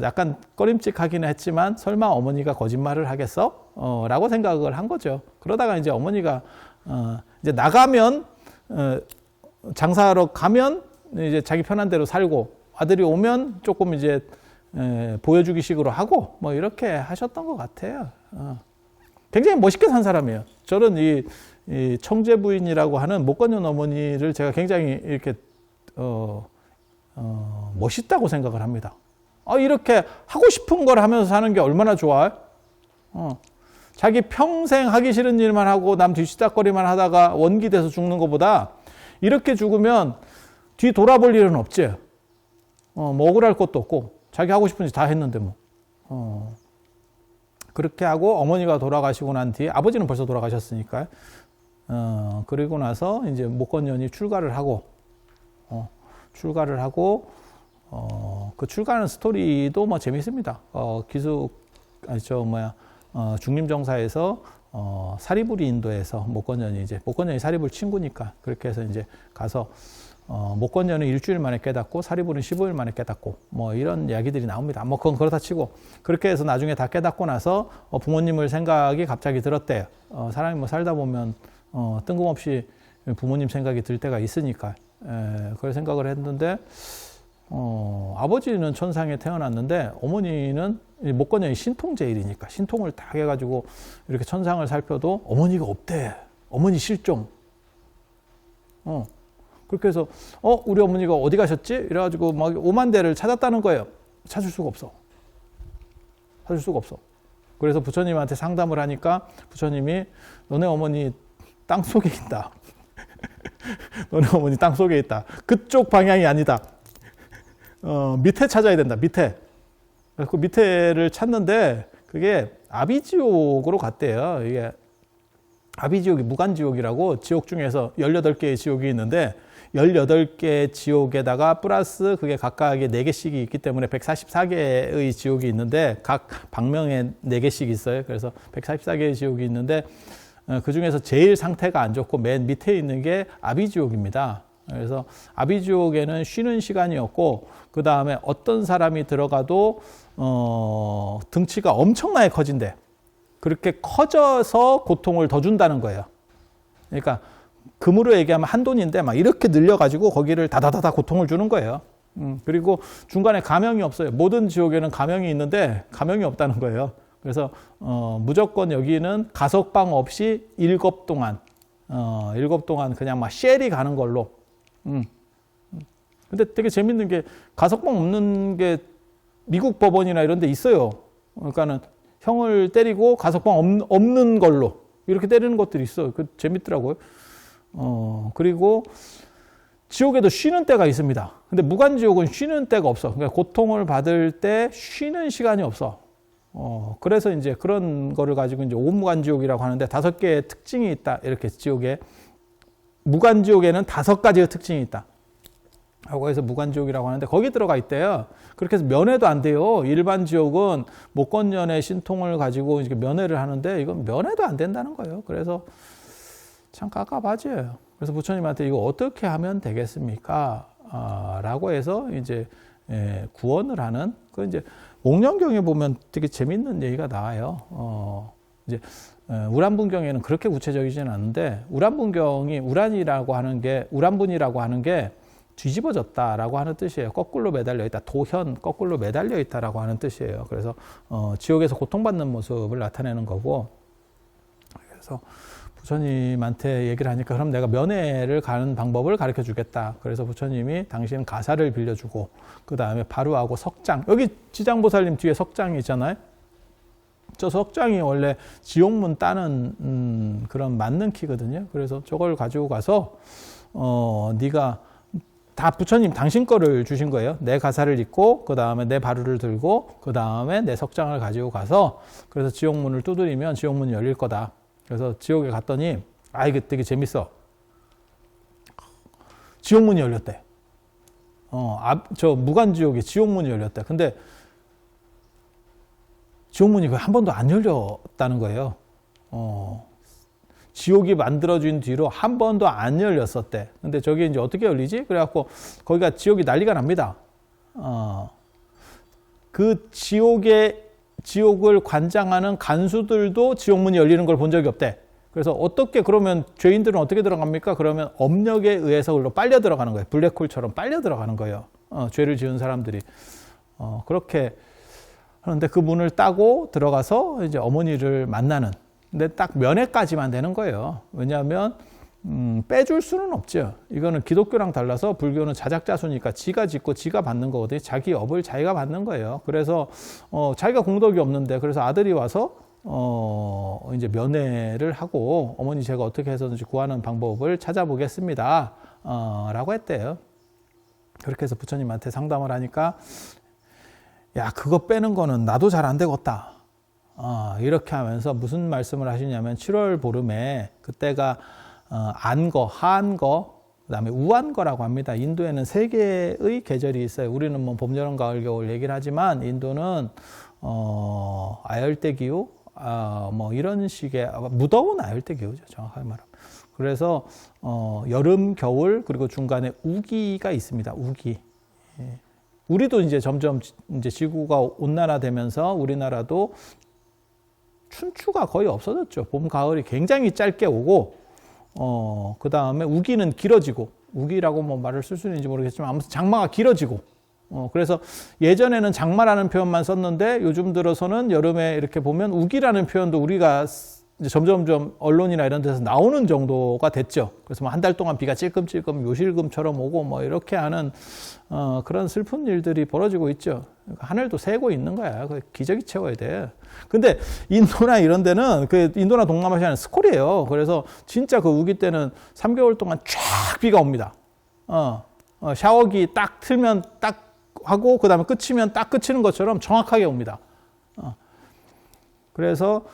약간 꺼림칙하기는 했지만 설마 어머니가 거짓말을 하겠어? 라고 생각을 한 거죠. 그러다가 이제 어머니가 이제 나가면 장사하러 가면 이제 자기 편한 대로 살고 아들이 오면 조금 이제 보여주기 식으로 하고 뭐 이렇게 하셨던 것 같아요. 굉장히 멋있게 산 사람이에요. 저는 이 청제부인이라고 하는 목건년 어머니를 제가 굉장히 이렇게 멋있다고 생각을 합니다. 이렇게 하고 싶은 걸 하면서 사는 게 얼마나 좋아요? 자기 평생 하기 싫은 일만 하고 남 뒤치다거리만 하다가 원기돼서 죽는 것보다 이렇게 죽으면 뒤 돌아볼 일은 없지. 뭐 억울할 것도 없고 자기 하고 싶은 짓 다 했는데 뭐. 그렇게 하고 어머니가 돌아가시고 난 뒤에 아버지는 벌써 돌아가셨으니까 그리고 나서 이제 목건년이 출가를 하고 출가를 하고 그 출가하는 스토리도 뭐 재밌습니다. 중림정사에서 사리부리 인도에서 목건년이 사리불 친구니까 그렇게 해서 이제 가서 목건년은 일주일 만에 깨닫고 사리불은 15일 만에 깨닫고 뭐 이런 이야기들이 나옵니다. 뭐 그건 그렇다 치고 그렇게 해서 나중에 다 깨닫고 나서 부모님을 생각이 갑자기 들었대요. 사람이 뭐 살다 보면 뜬금없이 부모님 생각이 들 때가 있으니까 그걸 생각을 했는데 아버지는 천상에 태어났는데 어머니는 목건년이 신통제일이니까 신통을 딱 해가지고 이렇게 천상을 살펴도 어머니가 없대. 어머니 실종. 그렇게 해서 우리 어머니가 어디 가셨지? 이래가지고 막 5만 대를 찾았다는 거예요. 찾을 수가 없어. 그래서 부처님한테 상담을 하니까 부처님이 너네 어머니 땅 속에 있다. 너네 어머니 땅 속에 있다. 그쪽 방향이 아니다. 밑에 찾아야 된다. 밑에. 그 밑에를 찾는데 그게 아비지옥으로 갔대요. 이게 아비지옥이 무간지옥이라고 지옥 중에서 18개의 지옥이 있는데 18개의 지옥에다가 플러스 그게 각각에 4개씩이 있기 때문에 144개의 지옥이 있는데 각 방명에 4개씩 있어요. 그래서 144개의 지옥이 있는데 그 중에서 제일 상태가 안 좋고 맨 밑에 있는 게 아비지옥입니다. 그래서 아비지옥에는 쉬는 시간이 없고 그 다음에 어떤 사람이 들어가도 등치가 엄청나게 커진대. 그렇게 커져서 고통을 더 준다는 거예요. 그러니까 금으로 얘기하면 한돈인데 막 이렇게 늘려가지고 거기를 다다다다 고통을 주는 거예요. 그리고 중간에 가명이 없어요. 모든 지옥에는 가명이 있는데 가명이 없다는 거예요. 그래서 무조건 여기는 가석방 없이 7 동안 7 동안 그냥 막 쉘이 가는 걸로. 근데 되게 재밌는 게 가석방 없는 게 미국 법원이나 이런 데 있어요. 그러니까는 형을 때리고 가석방 없는 걸로 이렇게 때리는 것들이 있어요. 그 재밌더라고요. 그리고 지옥에도 쉬는 때가 있습니다. 근데 무간지옥은 쉬는 때가 없어. 그러니까 고통을 받을 때 쉬는 시간이 없어. 그래서 이제 그런 거를 가지고 이제 오무간지옥이라고 하는데 5개의 특징이 있다. 이렇게 지옥에. 무간지옥에는 5가지의 특징이 있다. 하고 해서 무간지옥이라고 하는데 거기 들어가 있대요. 그렇게 해서 면회도 안 돼요. 일반 지옥은 목건년의 신통을 가지고 이렇게 면회를 하는데 이건 면회도 안 된다는 거예요. 그래서 참 깝깝하지요. 그래서 부처님한테 이거 어떻게 하면 되겠습니까? 라고 해서 이제 구원을 하는 그 이제 옥령경에 보면 되게 재밌는 얘기가 나와요. 이제 우란분경에는 그렇게 구체적이지는 않은데 우란분경이 우란이라고 하는 게 우란분이라고 하는 게 뒤집어졌다라고 하는 뜻이에요. 거꾸로 매달려 있다. 도현 거꾸로 매달려 있다라고 하는 뜻이에요. 그래서 지옥에서 고통받는 모습을 나타내는 거고. 그래서 부처님한테 얘기를 하니까 그럼 내가 면회를 가는 방법을 가르쳐 주겠다. 그래서 부처님이 당신 가사를 빌려주고 그 다음에 바루하고 석장. 여기 지장보살님 뒤에 석장이 있잖아요. 저 석장이 원래 지옥문 따는 그런 맞는 키거든요. 그래서 저걸 가지고 가서 네가 다 부처님 당신 거를 주신 거예요. 내 가사를 읽고 그 다음에 내 바루를 들고 그 다음에 내 석장을 가지고 가서 그래서 지옥문을 두드리면 지옥문이 열릴 거다. 그래서 지옥에 갔더니 이게 되게 재밌어. 지옥문이 열렸대. 저 무간지옥에 지옥문이 열렸대. 근데 지옥문이 한 번도 안 열렸다는 거예요. 지옥이 만들어진 뒤로 한 번도 안 열렸었대. 근데 저게 이제 어떻게 열리지? 그래갖고 거기가 지옥이 난리가 납니다. 그 지옥을 관장하는 간수들도 지옥문이 열리는 걸 본 적이 없대. 그래서 어떻게 그러면 죄인들은 어떻게 들어갑니까? 그러면 업력에 의해서 그걸로 빨려 들어가는 거예요. 블랙홀처럼 빨려 들어가는 거예요. 죄를 지은 사람들이. 그렇게 하는데 그 문을 따고 들어가서 이제 어머니를 만나는. 근데 딱 면회까지만 되는 거예요. 왜냐하면 빼줄 수는 없죠. 이거는 기독교랑 달라서 불교는 자작자수니까 지가 짓고 지가 받는 거거든요. 자기 업을 자기가 받는 거예요. 그래서 자기가 공덕이 없는데 그래서 아들이 와서 이제 면회를 하고 어머니 제가 어떻게 해서든지 구하는 방법을 찾아보겠습니다. 라고 했대요. 그렇게 해서 부처님한테 상담을 하니까 야 그거 빼는 거는 나도 잘 안 되겠다. 이렇게 하면서 무슨 말씀을 하시냐면 7월 보름에 그때가 안거, 하안거, 그다음에 우한거라고 합니다. 인도에는 3개의 계절이 있어요. 우리는 뭐 봄, 여름, 가을, 겨울 얘기를 하지만 인도는 아열대 기후, 뭐 이런 식의 무더운 아열대 기후죠. 정확하게 말하면. 그래서 여름, 겨울 그리고 중간에 우기가 있습니다. 우기. 예. 우리도 이제 점점 이제 지구가 온난화되면서 우리나라도 춘추가 거의 없어졌죠. 봄, 가을이 굉장히 짧게 오고, 그 다음에 우기는 길어지고, 우기라고 뭐 말을 쓸 수 있는지 모르겠지만, 아무튼 장마가 길어지고, 그래서 예전에는 장마라는 표현만 썼는데, 요즘 들어서는 여름에 이렇게 보면 우기라는 표현도 우리가 이제 점점점 언론이나 이런 데서 나오는 정도가 됐죠. 그래서 뭐 한 달 동안 비가 찔끔찔끔 요실금처럼 오고 뭐 이렇게 하는 그런 슬픈 일들이 벌어지고 있죠. 그러니까 하늘도 새고 있는 거야. 그 기저귀 채워야 돼. 근데 인도나 이런 데는 그 인도나 동남아시아는 스콜이에요. 그래서 진짜 그 우기 때는 3개월 동안 쫙 비가 옵니다. 샤워기 딱 틀면 딱 하고 그다음에 끝이면 딱 끝이는 것처럼 정확하게 옵니다. 그래서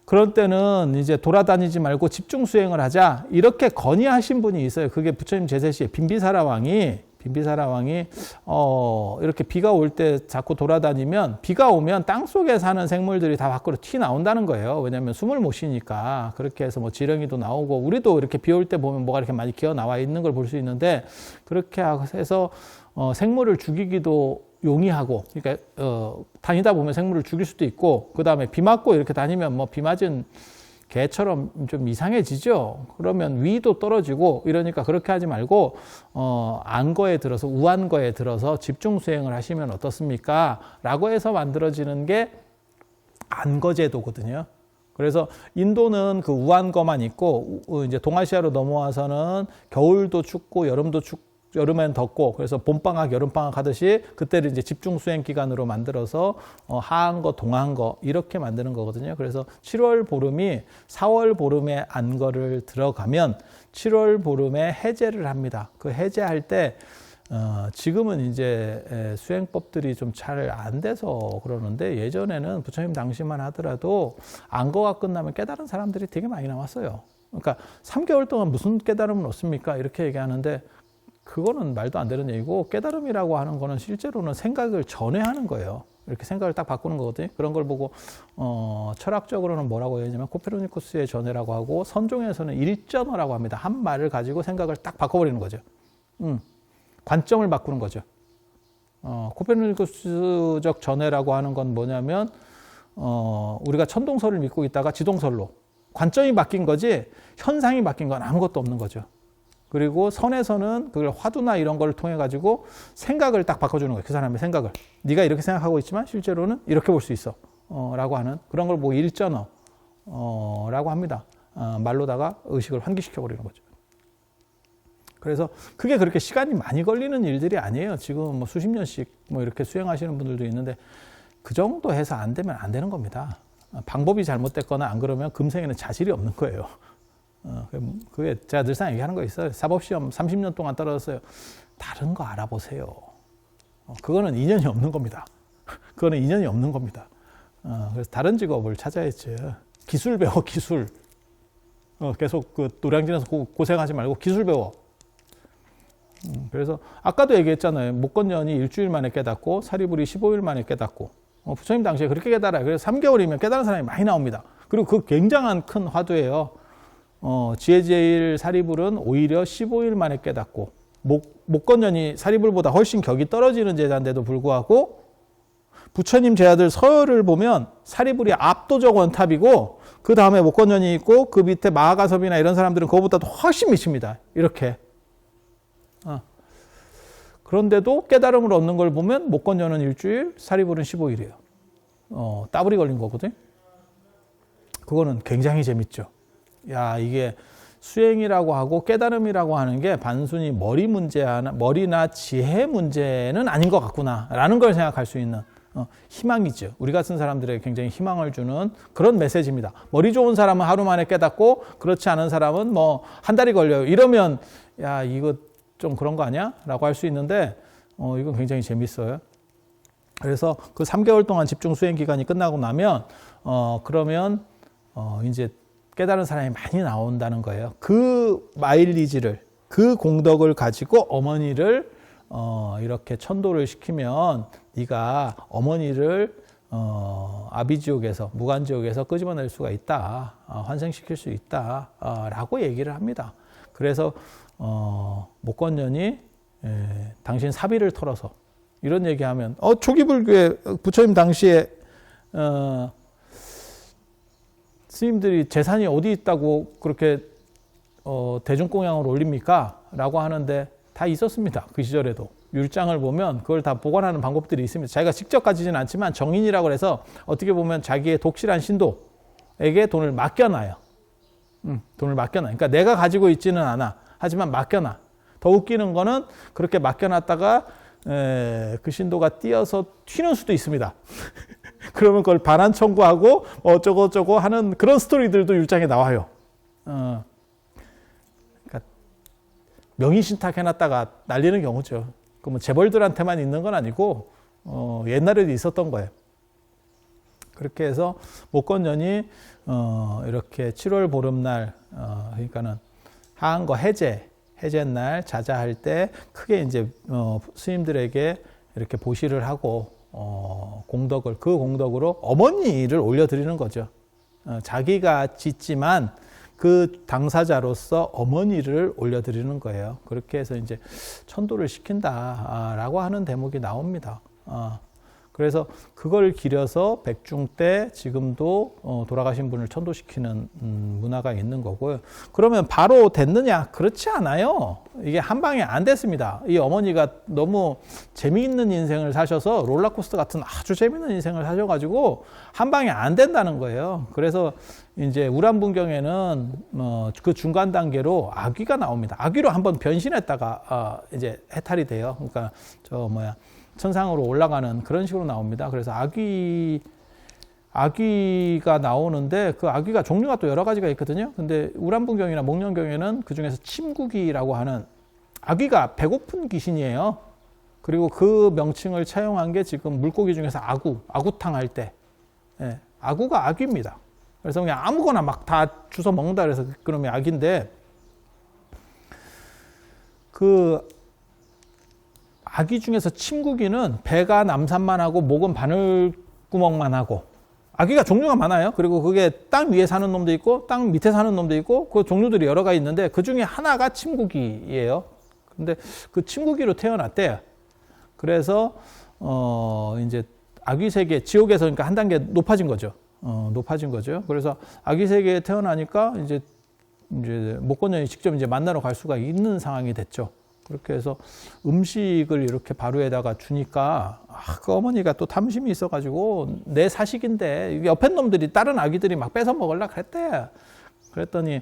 그런 때는 이제 돌아다니지 말고 집중 수행을 하자 이렇게 건의하신 분이 있어요. 그게 부처님 제세시에 빈비사라 왕이 이렇게 비가 올 때 자꾸 돌아다니면 비가 오면 땅속에 사는 생물들이 다 밖으로 튀 나온다는 거예요. 왜냐하면 숨을 못 쉬니까. 그렇게 해서 뭐 지렁이도 나오고 우리도 이렇게 비 올 때 보면 뭐가 이렇게 많이 기어 나와 있는 걸 볼 수 있는데 그렇게 해서 생물을 죽이기도 용이하고, 그러니까 다니다 보면 생물을 죽일 수도 있고, 그 다음에 비 맞고 이렇게 다니면 뭐 비 맞은 개처럼 좀 이상해지죠. 그러면 위도 떨어지고 이러니까 그렇게 하지 말고 안거에 들어서 우안거에 들어서 집중 수행을 하시면 어떻습니까? 라고 해서 만들어지는 게 안거제도거든요. 그래서 인도는 그 우안거만 있고 이제 동아시아로 넘어와서는 겨울도 춥고 여름도 춥고 여름엔 덥고 그래서 봄방학 여름방학 하듯이 그때를 이제 집중 수행 기간으로 만들어서 하한거 동한거 이렇게 만드는 거거든요. 그래서 7월 보름이 4월 보름에 안거를 들어가면 7월 보름에 해제를 합니다. 그 해제할 때 지금은 이제 수행법들이 좀 잘 안 돼서 그러는데 예전에는 부처님 당시만 하더라도 안거가 끝나면 깨달은 사람들이 되게 많이 나왔어요. 그러니까 3개월 동안 무슨 깨달음을 얻습니까? 이렇게 얘기하는데 그거는 말도 안 되는 얘기고 깨달음이라고 하는 거는 실제로는 생각을 전회하는 거예요. 이렇게 생각을 딱 바꾸는 거거든요. 그런 걸 보고 철학적으로는 뭐라고 얘기하냐면 코페르니쿠스의 전회라고 하고 선종에서는 일전어라고 합니다. 한 말을 가지고 생각을 딱 바꿔버리는 거죠. 관점을 바꾸는 거죠. 코페르니쿠스적 전회라고 하는 건 뭐냐면 우리가 천동설을 믿고 있다가 지동설로 관점이 바뀐 거지 현상이 바뀐 건 아무것도 없는 거죠. 그리고 선에서는 그걸 화두나 이런 걸 통해 가지고 생각을 딱 바꿔주는 거예요. 그 사람의 생각을. 네가 이렇게 생각하고 있지만 실제로는 이렇게 볼 수 있어. 라고 하는 그런 걸 뭐 일전어 라고 합니다. 말로다가 의식을 환기시켜 버리는 거죠. 그래서 그게 그렇게 시간이 많이 걸리는 일들이 아니에요. 지금 뭐 수십 년씩 뭐 이렇게 수행하시는 분들도 있는데 그 정도 해서 안 되면 안 되는 겁니다. 방법이 잘못됐거나 안 그러면 금생에는 자질이 없는 거예요. 그게 제가 늘상 얘기하는 거 있어요. 사법시험 30년 동안 떨어졌어요. 다른 거 알아보세요. 그거는 인연이 없는 겁니다. 그거는 인연이 없는 겁니다. 그래서 다른 직업을 찾아야지. 기술 배워, 기술. 계속 그 노량진에서 고생하지 말고 기술 배워. 그래서 아까도 얘기했잖아요. 목건년이 일주일 만에 깨닫고 사리불이 15일 만에 깨닫고 부처님 당시에 그렇게 깨달아요. 그래서 3개월이면 깨달은 사람이 많이 나옵니다. 그리고 그 굉장한 큰 화두예요. 지혜제일 사리불은 오히려 15일 만에 깨닫고 목건년이 사리불보다 훨씬 격이 떨어지는 제자인데도 불구하고 부처님 제자들 서열을 보면 사리불이 압도적 원탑이고 그 다음에 목건년이 있고 그 밑에 마하가섭이나 이런 사람들은 그거보다도 훨씬 미칩니다. 이렇게. 그런데도 깨달음을 얻는 걸 보면 목건년은 일주일, 사리불은 15일이에요. 따블이 걸린 거거든. 그거는 굉장히 재밌죠. 야, 이게 수행이라고 하고 깨달음이라고 하는 게 단순히 머리나 지혜 문제는 아닌 것 같구나라는 걸 생각할 수 있는 희망이죠. 우리 같은 사람들에게 굉장히 희망을 주는 그런 메시지입니다. 머리 좋은 사람은 하루 만에 깨닫고 그렇지 않은 사람은 뭐 한 달이 걸려요. 이러면 야, 이거 좀 그런 거 아니야? 라고 할 수 있는데 이건 굉장히 재밌어요. 그래서 그 3개월 동안 집중 수행 기간이 끝나고 나면 그러면 이제 깨달은 사람이 많이 나온다는 거예요. 그 마일리지를 그 공덕을 가지고 어머니를 이렇게 천도를 시키면 네가 어머니를 아비지옥에서 무간지옥에서 끄집어낼 수가 있다. 환생시킬 수 있다. 라고 얘기를 합니다. 그래서 목건년이 당신 사비를 털어서 이런 얘기하면 초기불교의 부처님 당시에 스님들이 재산이 어디 있다고 그렇게 대중공양을 올립니까? 라고 하는데 다 있었습니다. 그 시절에도. 율장을 보면 그걸 다 보관하는 방법들이 있습니다. 자기가 직접 가지진 않지만 정인이라고 해서 어떻게 보면 자기의 독실한 신도에게 돈을 맡겨놔요. 돈을 맡겨놔요. 그러니까 내가 가지고 있지는 않아. 하지만 맡겨놔. 더 웃기는 거는 그렇게 맡겨놨다가 그 신도가 뛰어서 튀는 수도 있습니다. 그러면 그걸 반환 청구하고 어쩌고저쩌고 하는 그런 스토리들도 율장에 나와요. 그러니까 명의신탁 해놨다가 날리는 경우죠. 그 뭐 재벌들한테만 있는 건 아니고 옛날에도 있었던 거예요. 그렇게 해서 목건년이 이렇게 7월 보름날 그러니까는 하한거 해제날 자자할 때 크게 이제 스님들에게 이렇게 보시를 하고 공덕을 그 공덕으로 어머니를 올려드리는 거죠. 자기가 짓지만 그 당사자로서 어머니를 올려드리는 거예요. 그렇게 해서 이제 천도를 시킨다라고 하는 대목이 나옵니다. 그래서 그걸 기려서 백중 때 지금도 돌아가신 분을 천도시키는 문화가 있는 거고요. 그러면 바로 됐느냐? 그렇지 않아요. 이게 한 방에 안 됐습니다. 이 어머니가 너무 재미있는 인생을 사셔서 롤러코스터 같은 아주 재미있는 인생을 사셔가지고 한 방에 안 된다는 거예요. 그래서 이제 우람분경에는 그 중간 단계로 아귀가 나옵니다. 아귀로 한번 변신했다가 이제 해탈이 돼요. 그러니까 천상으로 올라가는 그런 식으로 나옵니다. 그래서 아귀가 나오는데 그 아귀가 종류가 또 여러 가지가 있거든요. 근데 우람분경이나 목련경에는 그 중에서 침구기라고 하는 아귀가 배고픈 귀신이에요. 그리고 그 명칭을 차용한 게 지금 물고기 중에서 아구탕 할 때 아구가 아귀입니다. 그래서 그냥 아무거나 막 다 주워 먹는다 그래서 그러면 아귀인데 그 아귀 중에서 침구기는 배가 남산만 하고 목은 바늘구멍만 하고 아귀가 종류가 많아요. 그리고 그게 땅 위에 사는 놈도 있고 땅 밑에 사는 놈도 있고 그 종류들이 여러 가지 있는데 그 중에 하나가 침구기예요. 근데 그 침구기로 태어났대요. 그래서 이제 아귀 세계 지옥에서 그러니까 한 단계 높아진 거죠. 높아진 거죠. 그래서 아귀 세계에 태어나니까 이제 목건년이 직접 이제 만나러 갈 수가 있는 상황이 됐죠. 그렇게 해서 음식을 이렇게 바루에다가 주니까 그 어머니가 또 탐심이 있어가지고 내 사식인데 옆에 놈들이 다른 아기들이 막 뺏어 먹으려고 그랬대. 그랬더니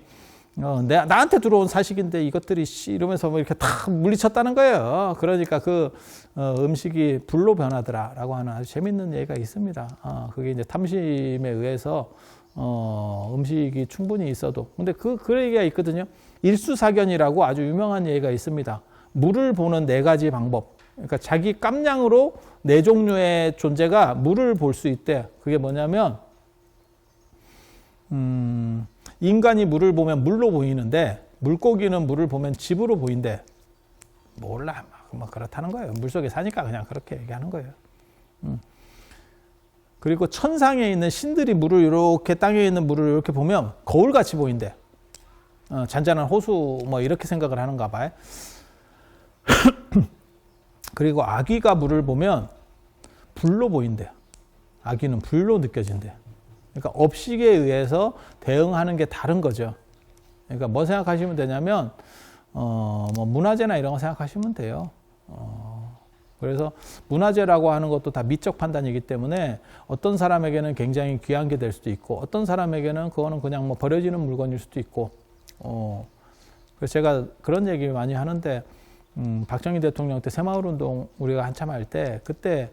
나한테 들어온 사식인데 이것들이 이러면서 뭐 이렇게 다 물리쳤다는 거예요. 그러니까 그 음식이 불로 변하더라라고 하는 아주 재밌는 얘기가 있습니다. 그게 이제 탐심에 의해서 음식이 충분히 있어도 근데 그 얘기가 있거든요. 일수사견이라고 아주 유명한 얘기가 있습니다. 물을 보는 4가지 방법. 그러니까 자기 깜냥으로 4종류의 존재가 물을 볼 수 있대. 그게 뭐냐면 인간이 물을 보면 물로 보이는데 물고기는 물을 보면 집으로 보인대. 몰라. 뭐 그렇다는 거예요. 물속에 사니까 그냥 그렇게 얘기하는 거예요. 그리고 천상에 있는 신들이 물을 이렇게 땅에 있는 물을 이렇게 보면 거울같이 보인대. 잔잔한 호수 뭐 이렇게 생각을 하는가 봐요. 그리고 아귀가 물을 보면 불로 보인대요. 아귀는 불로 느껴진대요. 그러니까 업식에 의해서 대응하는 게 다른 거죠. 그러니까 뭐 생각하시면 되냐면 뭐 문화재나 이런 거 생각하시면 돼요. 그래서 문화재라고 하는 것도 다 미적 판단이기 때문에 어떤 사람에게는 굉장히 귀한 게 될 수도 있고 어떤 사람에게는 그거는 그냥 뭐 버려지는 물건일 수도 있고 그래서 제가 그런 얘기 많이 하는데 박정희 대통령 때 새마을운동 우리가 한참 할 때 그때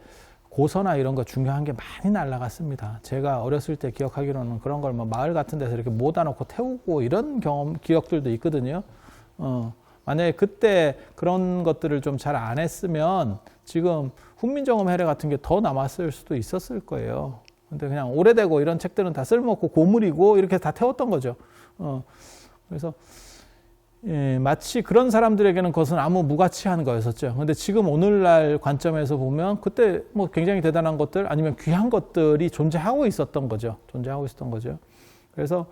고서나 이런 거 중요한 게 많이 날라갔습니다. 제가 어렸을 때 기억하기로는 그런 걸 뭐 마을 같은 데서 이렇게 모다 놓고 태우고 이런 기억들도 있거든요. 만약에 그때 그런 것들을 좀 잘 안 했으면 지금 훈민정음 해례 같은 게 더 남았을 수도 있었을 거예요. 근데 그냥 오래되고 이런 책들은 다 쓸모없고 고물이고 이렇게 다 태웠던 거죠. 그래서 마치 그런 사람들에게는 그것은 아무 무가치한 거였었죠. 근데 지금 오늘날 관점에서 보면 그때 뭐 굉장히 대단한 것들 아니면 귀한 것들이 존재하고 있었던 거죠. 그래서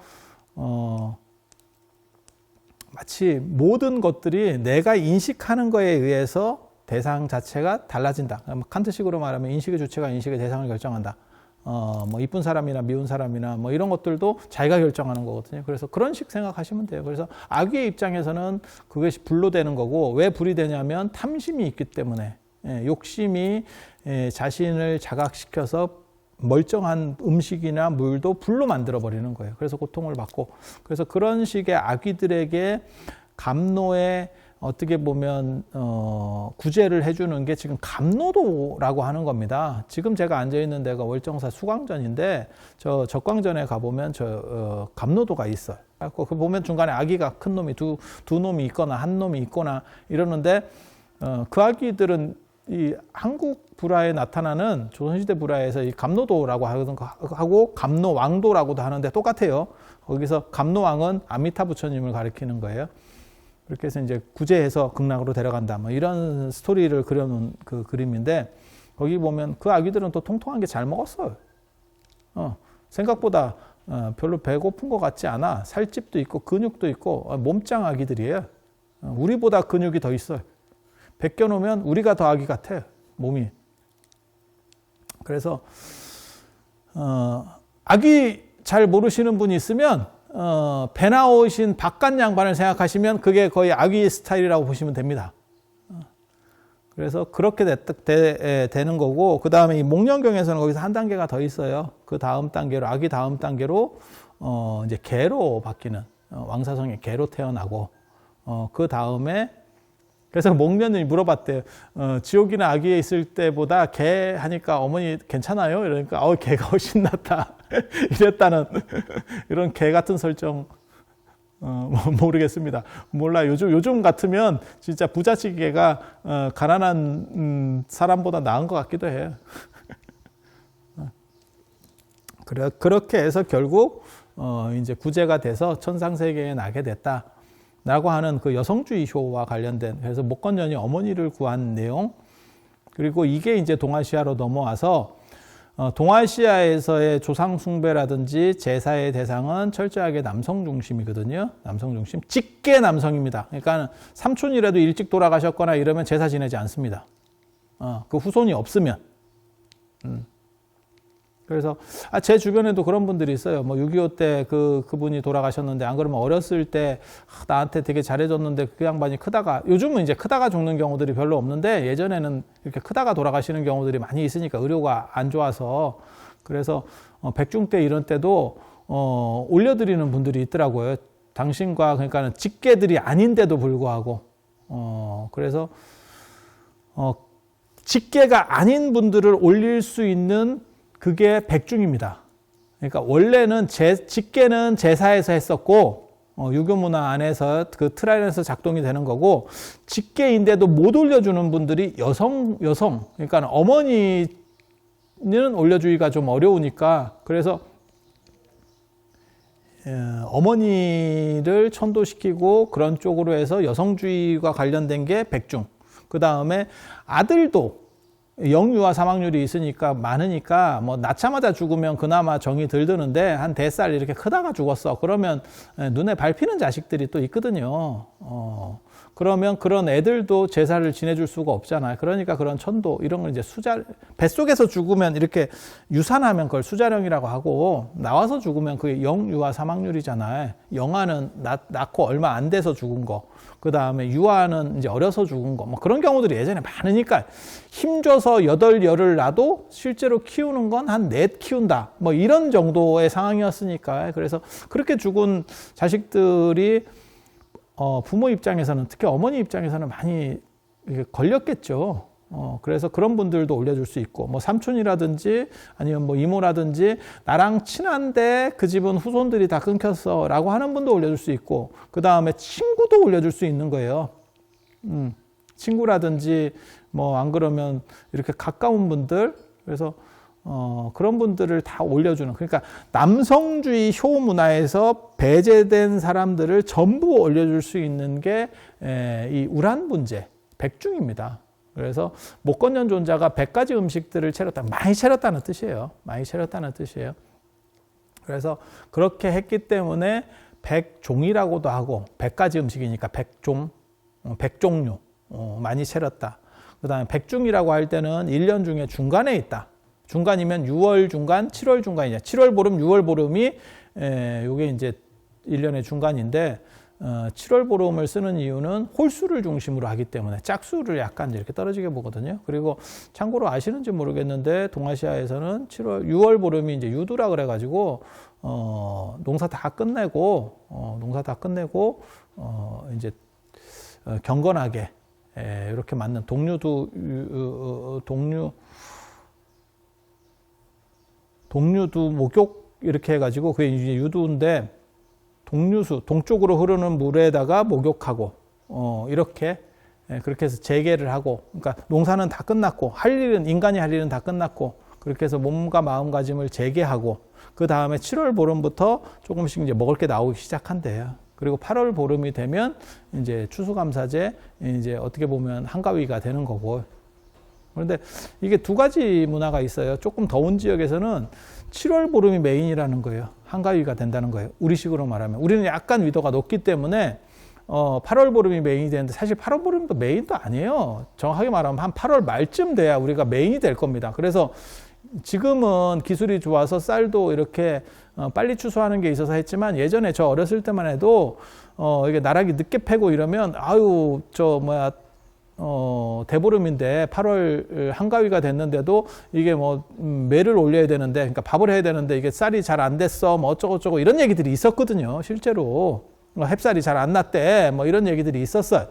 마치 모든 것들이 내가 인식하는 거에 의해서 대상 자체가 달라진다. 칸트식으로 말하면 인식의 주체가 인식의 대상을 결정한다. 뭐 이쁜 사람이나 미운 사람이나 뭐 이런 것들도 자기가 결정하는 거거든요. 그래서 그런 식 생각하시면 돼요. 그래서 아귀의 입장에서는 그것이 불로 되는 거고, 왜 불이 되냐면 탐심이 있기 때문에, 욕심이 자신을 자각시켜서 멀쩡한 음식이나 물도 불로 만들어 버리는 거예요. 그래서 고통을 받고, 그래서 그런 식의 아귀들에게 감노의 어떻게 보면 구제를 해주는 게 지금 감노도라고 하는 겁니다. 지금 제가 앉아 있는 데가 월정사 수광전인데 저 적광전에 가보면 감노도가 있어요. 그 보면 중간에 아기가 큰 놈이 두 놈이 있거나 한 놈이 있거나 이러는데 그 아기들은 이 한국 불화에 나타나는 조선시대 불화에서 이 감노도라고 하고 감노왕도라고도 하는데 똑같아요. 거기서 감노왕은 아미타 부처님을 가리키는 거예요. 그렇게 해서 이제 구제해서 극락으로 데려간다. 뭐 이런 스토리를 그려놓은 그 그림인데, 거기 보면 그 아기들은 또 통통한 게 잘 먹었어요. 생각보다 별로 배고픈 것 같지 않아. 살집도 있고 근육도 있고 몸짱 아기들이에요. 우리보다 근육이 더 있어요. 벗겨놓으면 우리가 더 아기 같아요. 몸이. 그래서 아기 잘 모르시는 분이 있으면 배 나오신 바깥 양반을 생각하시면 그게 거의 아귀 스타일이라고 보시면 됩니다. 그래서 그렇게 되는 거고, 그 다음에 이 목련경에서는 거기서 한 단계가 더 있어요. 그 다음 단계로, 아귀 다음 단계로 이제 개로 바뀌는, 왕사성의 개로 태어나고, 그 다음에 그래서 목련이 물어봤대요. 지옥이나 아귀에 있을 때보다 개 하니까 어머니 괜찮아요? 이러니까 개가 훨씬 낫다. 이랬다는 이런 개 같은 설정 모르겠습니다. 몰라. 요즘 같으면 진짜 부잣집개가 가난한 사람보다 나은 것 같기도 해요. 그렇게 해서 결국 이제 구제가 돼서 천상세계에 나게 됐다. 라고 하는 그 여성주의 쇼와 관련된, 그래서 목건전이 어머니를 구한 내용, 그리고 이게 이제 동아시아로 넘어와서 동아시아에서의 조상숭배라든지 제사의 대상은 철저하게 남성 중심이거든요. 남성 중심. 직계 남성입니다. 그러니까 삼촌이라도 일찍 돌아가셨거나 이러면 제사 지내지 않습니다. 그 후손이 없으면. 그래서 제 주변에도 그런 분들이 있어요. 뭐 6.25 때 그분이 돌아가셨는데, 안 그러면 어렸을 때 나한테 되게 잘해줬는데 그 양반이 크다가, 요즘은 이제 크다가 죽는 경우들이 별로 없는데 예전에는 이렇게 크다가 돌아가시는 경우들이 많이 있으니까 의료가 안 좋아서, 그래서 백중 때 이런 때도 올려드리는 분들이 있더라고요. 당신과, 그러니까 직계들이 아닌데도 불구하고. 그래서 직계가 아닌 분들을 올릴 수 있는 그게 백중입니다. 그러니까 원래는 직계는 제사에서 했었고, 유교 문화 안에서 그 틀 안에서 작동이 되는 거고, 직계인데도 못 올려주는 분들이 여성, 그러니까 어머니는 올려주기가 좀 어려우니까, 그래서 어머니를 천도시키고 그런 쪽으로 해서 여성주의와 관련된 게 백중. 그 다음에 아들도 영유아 사망률이 있으니까 많으니까 뭐 낳자마자 죽으면 그나마 정이 덜 드는데, 한 4살 이렇게 크다가 죽었어. 그러면 눈에 밟히는 자식들이 또 있거든요. 그러면 그런 애들도 제사를 지내줄 수가 없잖아요. 그러니까 그런 천도 이런 걸 이제 뱃속에서 죽으면 이렇게 유산하면 그걸 수자령이라고 하고, 나와서 죽으면 그게 영유아 사망률이잖아요. 영아는 낳고 얼마 안 돼서 죽은 거. 그 다음에 유아는 이제 어려서 죽은 거. 뭐 그런 경우들이 예전에 많으니까 힘줘서 8열을 낳아도 실제로 키우는 건 한 4 키운다. 뭐 이런 정도의 상황이었으니까. 그래서 그렇게 죽은 자식들이 부모 입장에서는, 특히 어머니 입장에서는 많이 걸렸겠죠. 그래서 그런 분들도 올려줄 수 있고, 뭐 삼촌이라든지 아니면 뭐 이모라든지 나랑 친한데 그 집은 후손들이 다 끊겼어 라고 하는 분도 올려줄 수 있고, 그 다음에 친구도 올려줄 수 있는 거예요. 친구라든지 뭐 안 그러면 이렇게 가까운 분들. 그래서 그런 분들을 다 올려주는, 그러니까 남성주의 효 문화에서 배제된 사람들을 전부 올려줄 수 있는 게 이 우란 분재, 백중입니다. 그래서 목건연존자가 100가지 음식들을 차렸다, 많이 차렸다는 뜻이에요. 많이 차렸다는 뜻이에요. 그래서 그렇게 했기 때문에 백종이라고도 하고, 100가지 음식이니까 백종, 100종류 많이 차렸다. 그 다음에 백중이라고 할 때는 1년 중에 중간에 있다. 중간이면 6월 중간, 7월 중간이냐. 7월 보름, 6월 보름이 요게 이제 1년의 중간인데 7월 보름을 쓰는 이유는 홀수를 중심으로 하기 때문에 짝수를 약간 이렇게 떨어지게 보거든요. 그리고 참고로 아시는지 모르겠는데 동아시아에서는 6월 보름이 이제 유두라 그래가지고 농사 다 끝내고 이제 경건하게 이렇게 맞는 동류두 목욕 이렇게 해가지고 그게 이제 유두인데 동류수 동쪽으로 흐르는 물에다가 목욕하고 이렇게 그렇게 해서 재개를 하고, 그러니까 농사는 다 끝났고 인간이 할 일은 다 끝났고 그렇게 해서 몸과 마음가짐을 재개하고 그 다음에 7월 보름부터 조금씩 이제 먹을 게 나오기 시작한대요. 그리고 8월 보름이 되면 이제 추수감사제 이제 어떻게 보면 한가위가 되는 거고. 그런데 이게 두 가지 문화가 있어요. 조금 더운 지역에서는 7월 보름이 메인이라는 거예요. 한가위가 된다는 거예요. 우리식으로 말하면. 우리는 약간 위도가 높기 때문에 8월 보름이 메인이 되는데 사실 8월 보름도 메인도 아니에요. 정확하게 말하면 한 8월 말쯤 돼야 우리가 메인이 될 겁니다. 그래서 지금은 기술이 좋아서 쌀도 이렇게 빨리 추수하는 게 있어서 했지만 예전에 저 어렸을 때만 해도 이게 나락이 늦게 패고 이러면 대보름인데 8월 한가위가 됐는데도 이게 매를 올려야 되는데, 그러니까 밥을 해야 되는데 이게 쌀이 잘 안 됐어, 어쩌고저쩌고 이런 얘기들이 있었거든요. 실제로 햅쌀이 잘 안 났대, 이런 얘기들이 있었어요.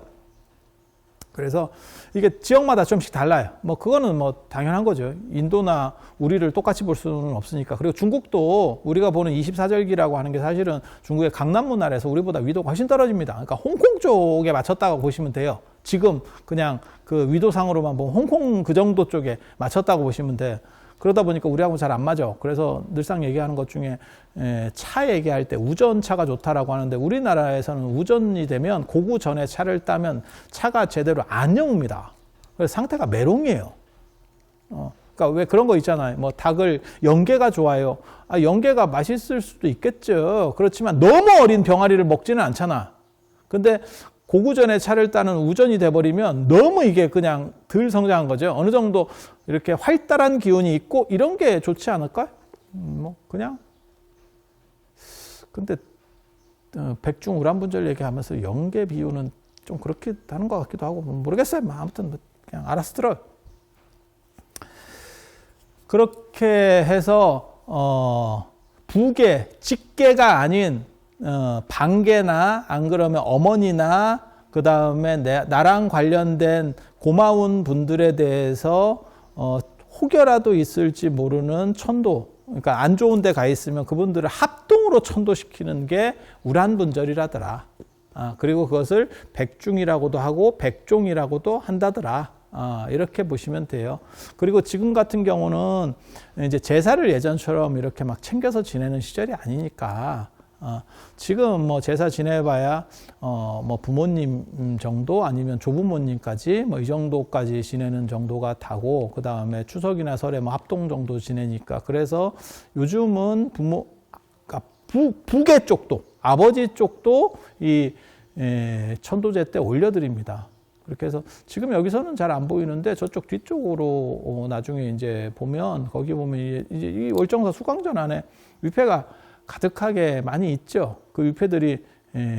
그래서 이게 지역마다 좀씩 달라요. 그거는 당연한 거죠. 인도나 우리를 똑같이 볼 수는 없으니까. 그리고 중국도 우리가 보는 24절기라고 하는 게 사실은 중국의 강남 문화에서 우리보다 위도가 훨씬 떨어집니다. 그러니까 홍콩 쪽에 맞췄다고 보시면 돼요. 지금 그냥 그 위도상으로만 보면 홍콩 그 정도 쪽에 맞췄다고 보시면 돼. 그러다 보니까 우리하고 잘 안 맞아. 그래서 늘상 얘기하는 것 중에 차 얘기할 때 우전차가 좋다라고 하는데 우리나라에서는 우전이 되면 고구 전에 차를 따면 차가 제대로 안 영웁니다. 그래서 상태가 메롱이에요. 그러니까 왜 그런 거 있잖아요. 닭을 연계가 좋아요. 연계가 맛있을 수도 있겠죠. 그렇지만 너무 어린 병아리를 먹지는 않잖아. 근데 고구 전에 차를 따는 우전이 돼버리면 너무 이게 그냥 덜 성장한 거죠. 어느 정도 이렇게 활달한 기운이 있고 이런 게 좋지 않을까? 그냥. 근데 백중 우란분절 얘기하면서 연계 비유는 좀 그렇게 하는 것 같기도 하고 모르겠어요. 아무튼 그냥 알아서 들어요. 그렇게 해서 부계, 직계가 아닌 반계나 안 그러면 어머니나 그 다음에 나랑 관련된 고마운 분들에 대해서 혹여라도 있을지 모르는 천도, 그러니까 안 좋은 데 가 있으면 그분들을 합동으로 천도시키는 게 우란분절이라더라. 그리고 그것을 백중이라고도 하고 백종이라고도 한다더라. 이렇게 보시면 돼요. 그리고 지금 같은 경우는 이제 제사를 예전처럼 이렇게 막 챙겨서 지내는 시절이 아니니까 지금 제사 지내봐야 부모님 정도 아니면 조부모님까지 이 정도까지 지내는 정도가 다고, 그 다음에 추석이나 설에 합동 정도 지내니까, 그래서 요즘은 부계 쪽도, 아버지 쪽도 이 천도제 때 올려드립니다. 그렇게 해서 지금 여기서는 잘 안 보이는데 저쪽 뒤쪽으로 나중에 이제 보면, 거기 보면 이제 이 월정사 수강전 안에 위패가 가득하게 많이 있죠. 그 위패들이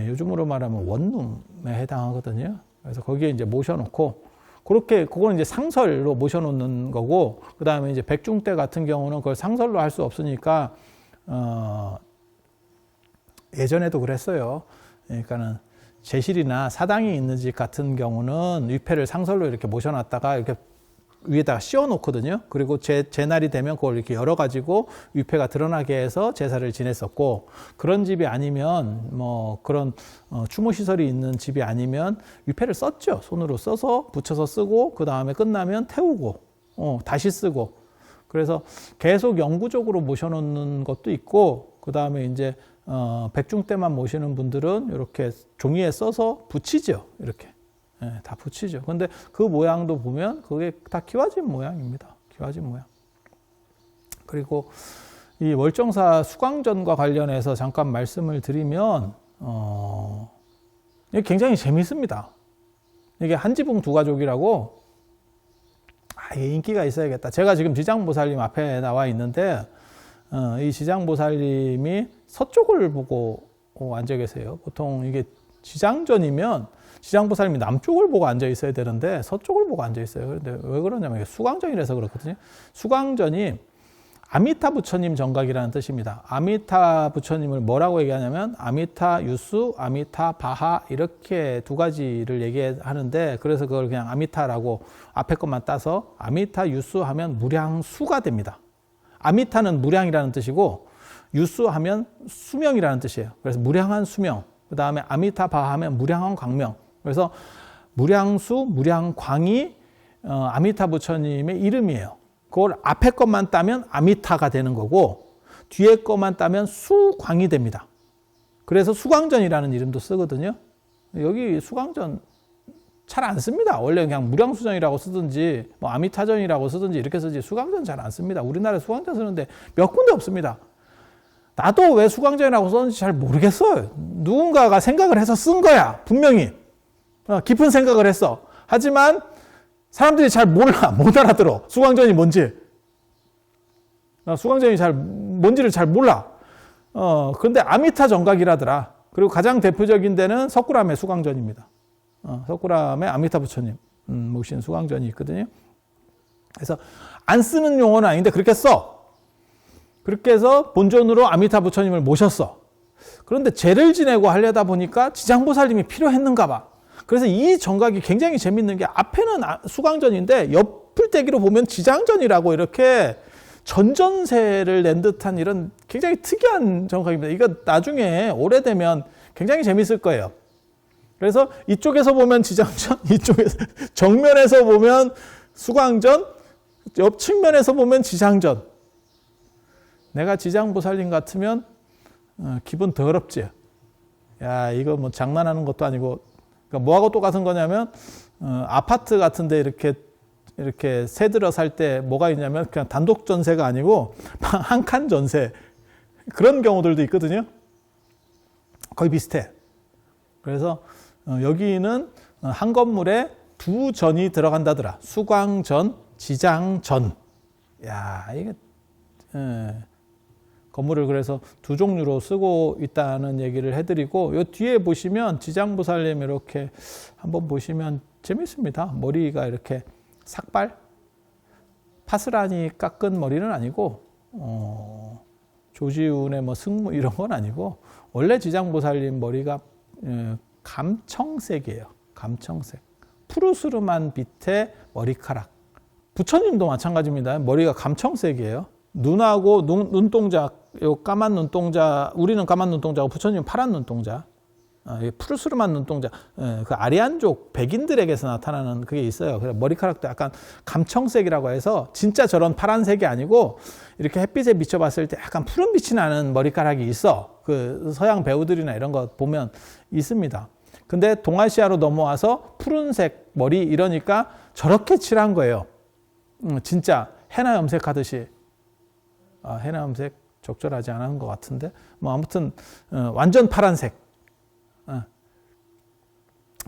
요즘으로 말하면 원룸에 해당하거든요. 그래서 거기에 이제 모셔놓고, 그거는 이제 상설로 모셔놓는 거고, 그 다음에 이제 백중 때 같은 경우는 그걸 상설로 할 수 없으니까, 예전에도 그랬어요. 그러니까는 제실이나 사당이 있는 집 같은 경우는 위패를 상설로 이렇게 모셔놨다가 이렇게 위에다가 씌워놓거든요. 그리고 제 날이 되면 그걸 이렇게 열어가지고 위패가 드러나게 해서 제사를 지냈었고, 그런 집이 아니면 그런 추모시설이 있는 집이 아니면 위패를 썼죠. 손으로 써서 붙여서 쓰고, 그 다음에 끝나면 태우고 다시 쓰고. 그래서 계속 영구적으로 모셔놓는 것도 있고, 그 다음에 이제 백중 때만 모시는 분들은 이렇게 종이에 써서 붙이죠. 이렇게 다 붙이죠. 근데 그 모양도 보면 그게 다 기와집 모양입니다. 기와집 모양. 그리고 이 월정사 수광전과 관련해서 잠깐 말씀을 드리면 이게 굉장히 재밌습니다. 이게 한지붕 두 가족이라고 이게 인기가 있어야겠다. 제가 지금 지장보살님 앞에 나와 있는데 이 지장보살님이 서쪽을 보고 앉아 계세요. 보통 이게 지장전이면 지장보살님이 남쪽을 보고 앉아 있어야 되는데 서쪽을 보고 앉아 있어요. 그런데 왜 그러냐면 수광전이라서 그렇거든요. 수광전이 아미타 부처님 정각이라는 뜻입니다. 아미타 부처님을 뭐라고 얘기하냐면 아미타 유수, 아미타 바하 이렇게 두 가지를 얘기하는데, 그래서 그걸 그냥 아미타라고 앞에 것만 따서 아미타 유수 하면 무량수가 됩니다. 아미타는 무량이라는 뜻이고 유수하면 수명이라는 뜻이에요. 그래서 무량한 수명, 그 다음에 아미타 바하 하면 무량한 광명. 그래서 무량수, 무량광이 아미타 부처님의 이름이에요. 그걸 앞에 것만 따면 아미타가 되는 거고 뒤에 것만 따면 수광이 됩니다. 그래서 수광전이라는 이름도 쓰거든요. 여기 수광전 잘 안 씁니다. 원래 그냥 무량수전이라고 쓰든지 뭐 아미타전이라고 쓰든지 이렇게 쓰지 수광전 잘 안 씁니다. 우리나라에 수광전 쓰는데 몇 군데 없습니다. 나도 왜 수광전이라고 썼는지 잘 모르겠어요. 누군가가 생각을 해서 쓴 거야. 분명히 깊은 생각을 했어. 하지만 사람들이 잘 몰라. 못 알아들어. 수광전이 뭔지. 수광전이 뭔지를 잘 몰라. 그런데 아미타 정각이라더라. 그리고 가장 대표적인 데는 석굴암의 수광전입니다. 석굴암의 아미타 부처님 모신 수광전이 있거든요. 그래서 안 쓰는 용어는 아닌데 그렇게 써. 그렇게 해서 본전으로 아미타 부처님을 모셨어. 그런데 제를 지내고 하려다 보니까 지장보살님이 필요했는가 봐. 그래서 이 정각이 굉장히 재밌는 게 앞에는 수광전인데 옆풀떼기로 보면 지장전이라고 이렇게 전전세를 낸 듯한 이런 굉장히 특이한 정각입니다. 이거 나중에 오래되면 굉장히 재밌을 거예요. 그래서 이쪽에서 보면 지장전, 이쪽에서 정면에서 보면 수광전, 옆 측면에서 보면 지장전. 내가 지장보살님 같으면 기분 더럽지. 야, 이거 뭐 장난하는 것도 아니고, 그러니까 뭐하고 똑같은 거냐면 아파트 같은데 이렇게 세 들어 살 때 뭐가 있냐면 그냥 단독 전세가 아니고 한 칸 전세, 그런 경우들도 있거든요. 거의 비슷해. 그래서 여기는 한 건물에 두 전이 들어간다더라. 수광전, 지장전. 야, 이게 건물을 그래서 두 종류로 쓰고 있다는 얘기를 해드리고, 요 뒤에 보시면 지장보살님 이렇게 한번 보시면 재밌습니다. 머리가 이렇게 삭발, 파스라니 깎은 머리는 아니고 조지훈의 뭐 승무 이런 건 아니고, 원래 지장보살님 머리가 감청색이에요. 감청색. 푸르스름한 빛의 머리카락. 부처님도 마찬가지입니다. 머리가 감청색이에요. 눈하고 눈동자, 요 까만 눈동자, 우리는 까만 눈동자고 부처님은 파란 눈동자, 푸르스름한 눈동자, 그 아리안족 백인들에게서 나타나는 그게 있어요. 그래서 머리카락도 약간 감청색이라고 해서 진짜 저런 파란색이 아니고 이렇게 햇빛에 비춰봤을 때 약간 푸른 빛이 나는 머리카락이 있어. 그 서양 배우들이나 이런 거 보면 있습니다. 근데 동아시아로 넘어와서 푸른색 머리 이러니까 저렇게 칠한 거예요. 진짜 헤나 염색하듯이. 헤나 염색 적절하지 않은 것 같은데 뭐 아무튼 완전 파란색.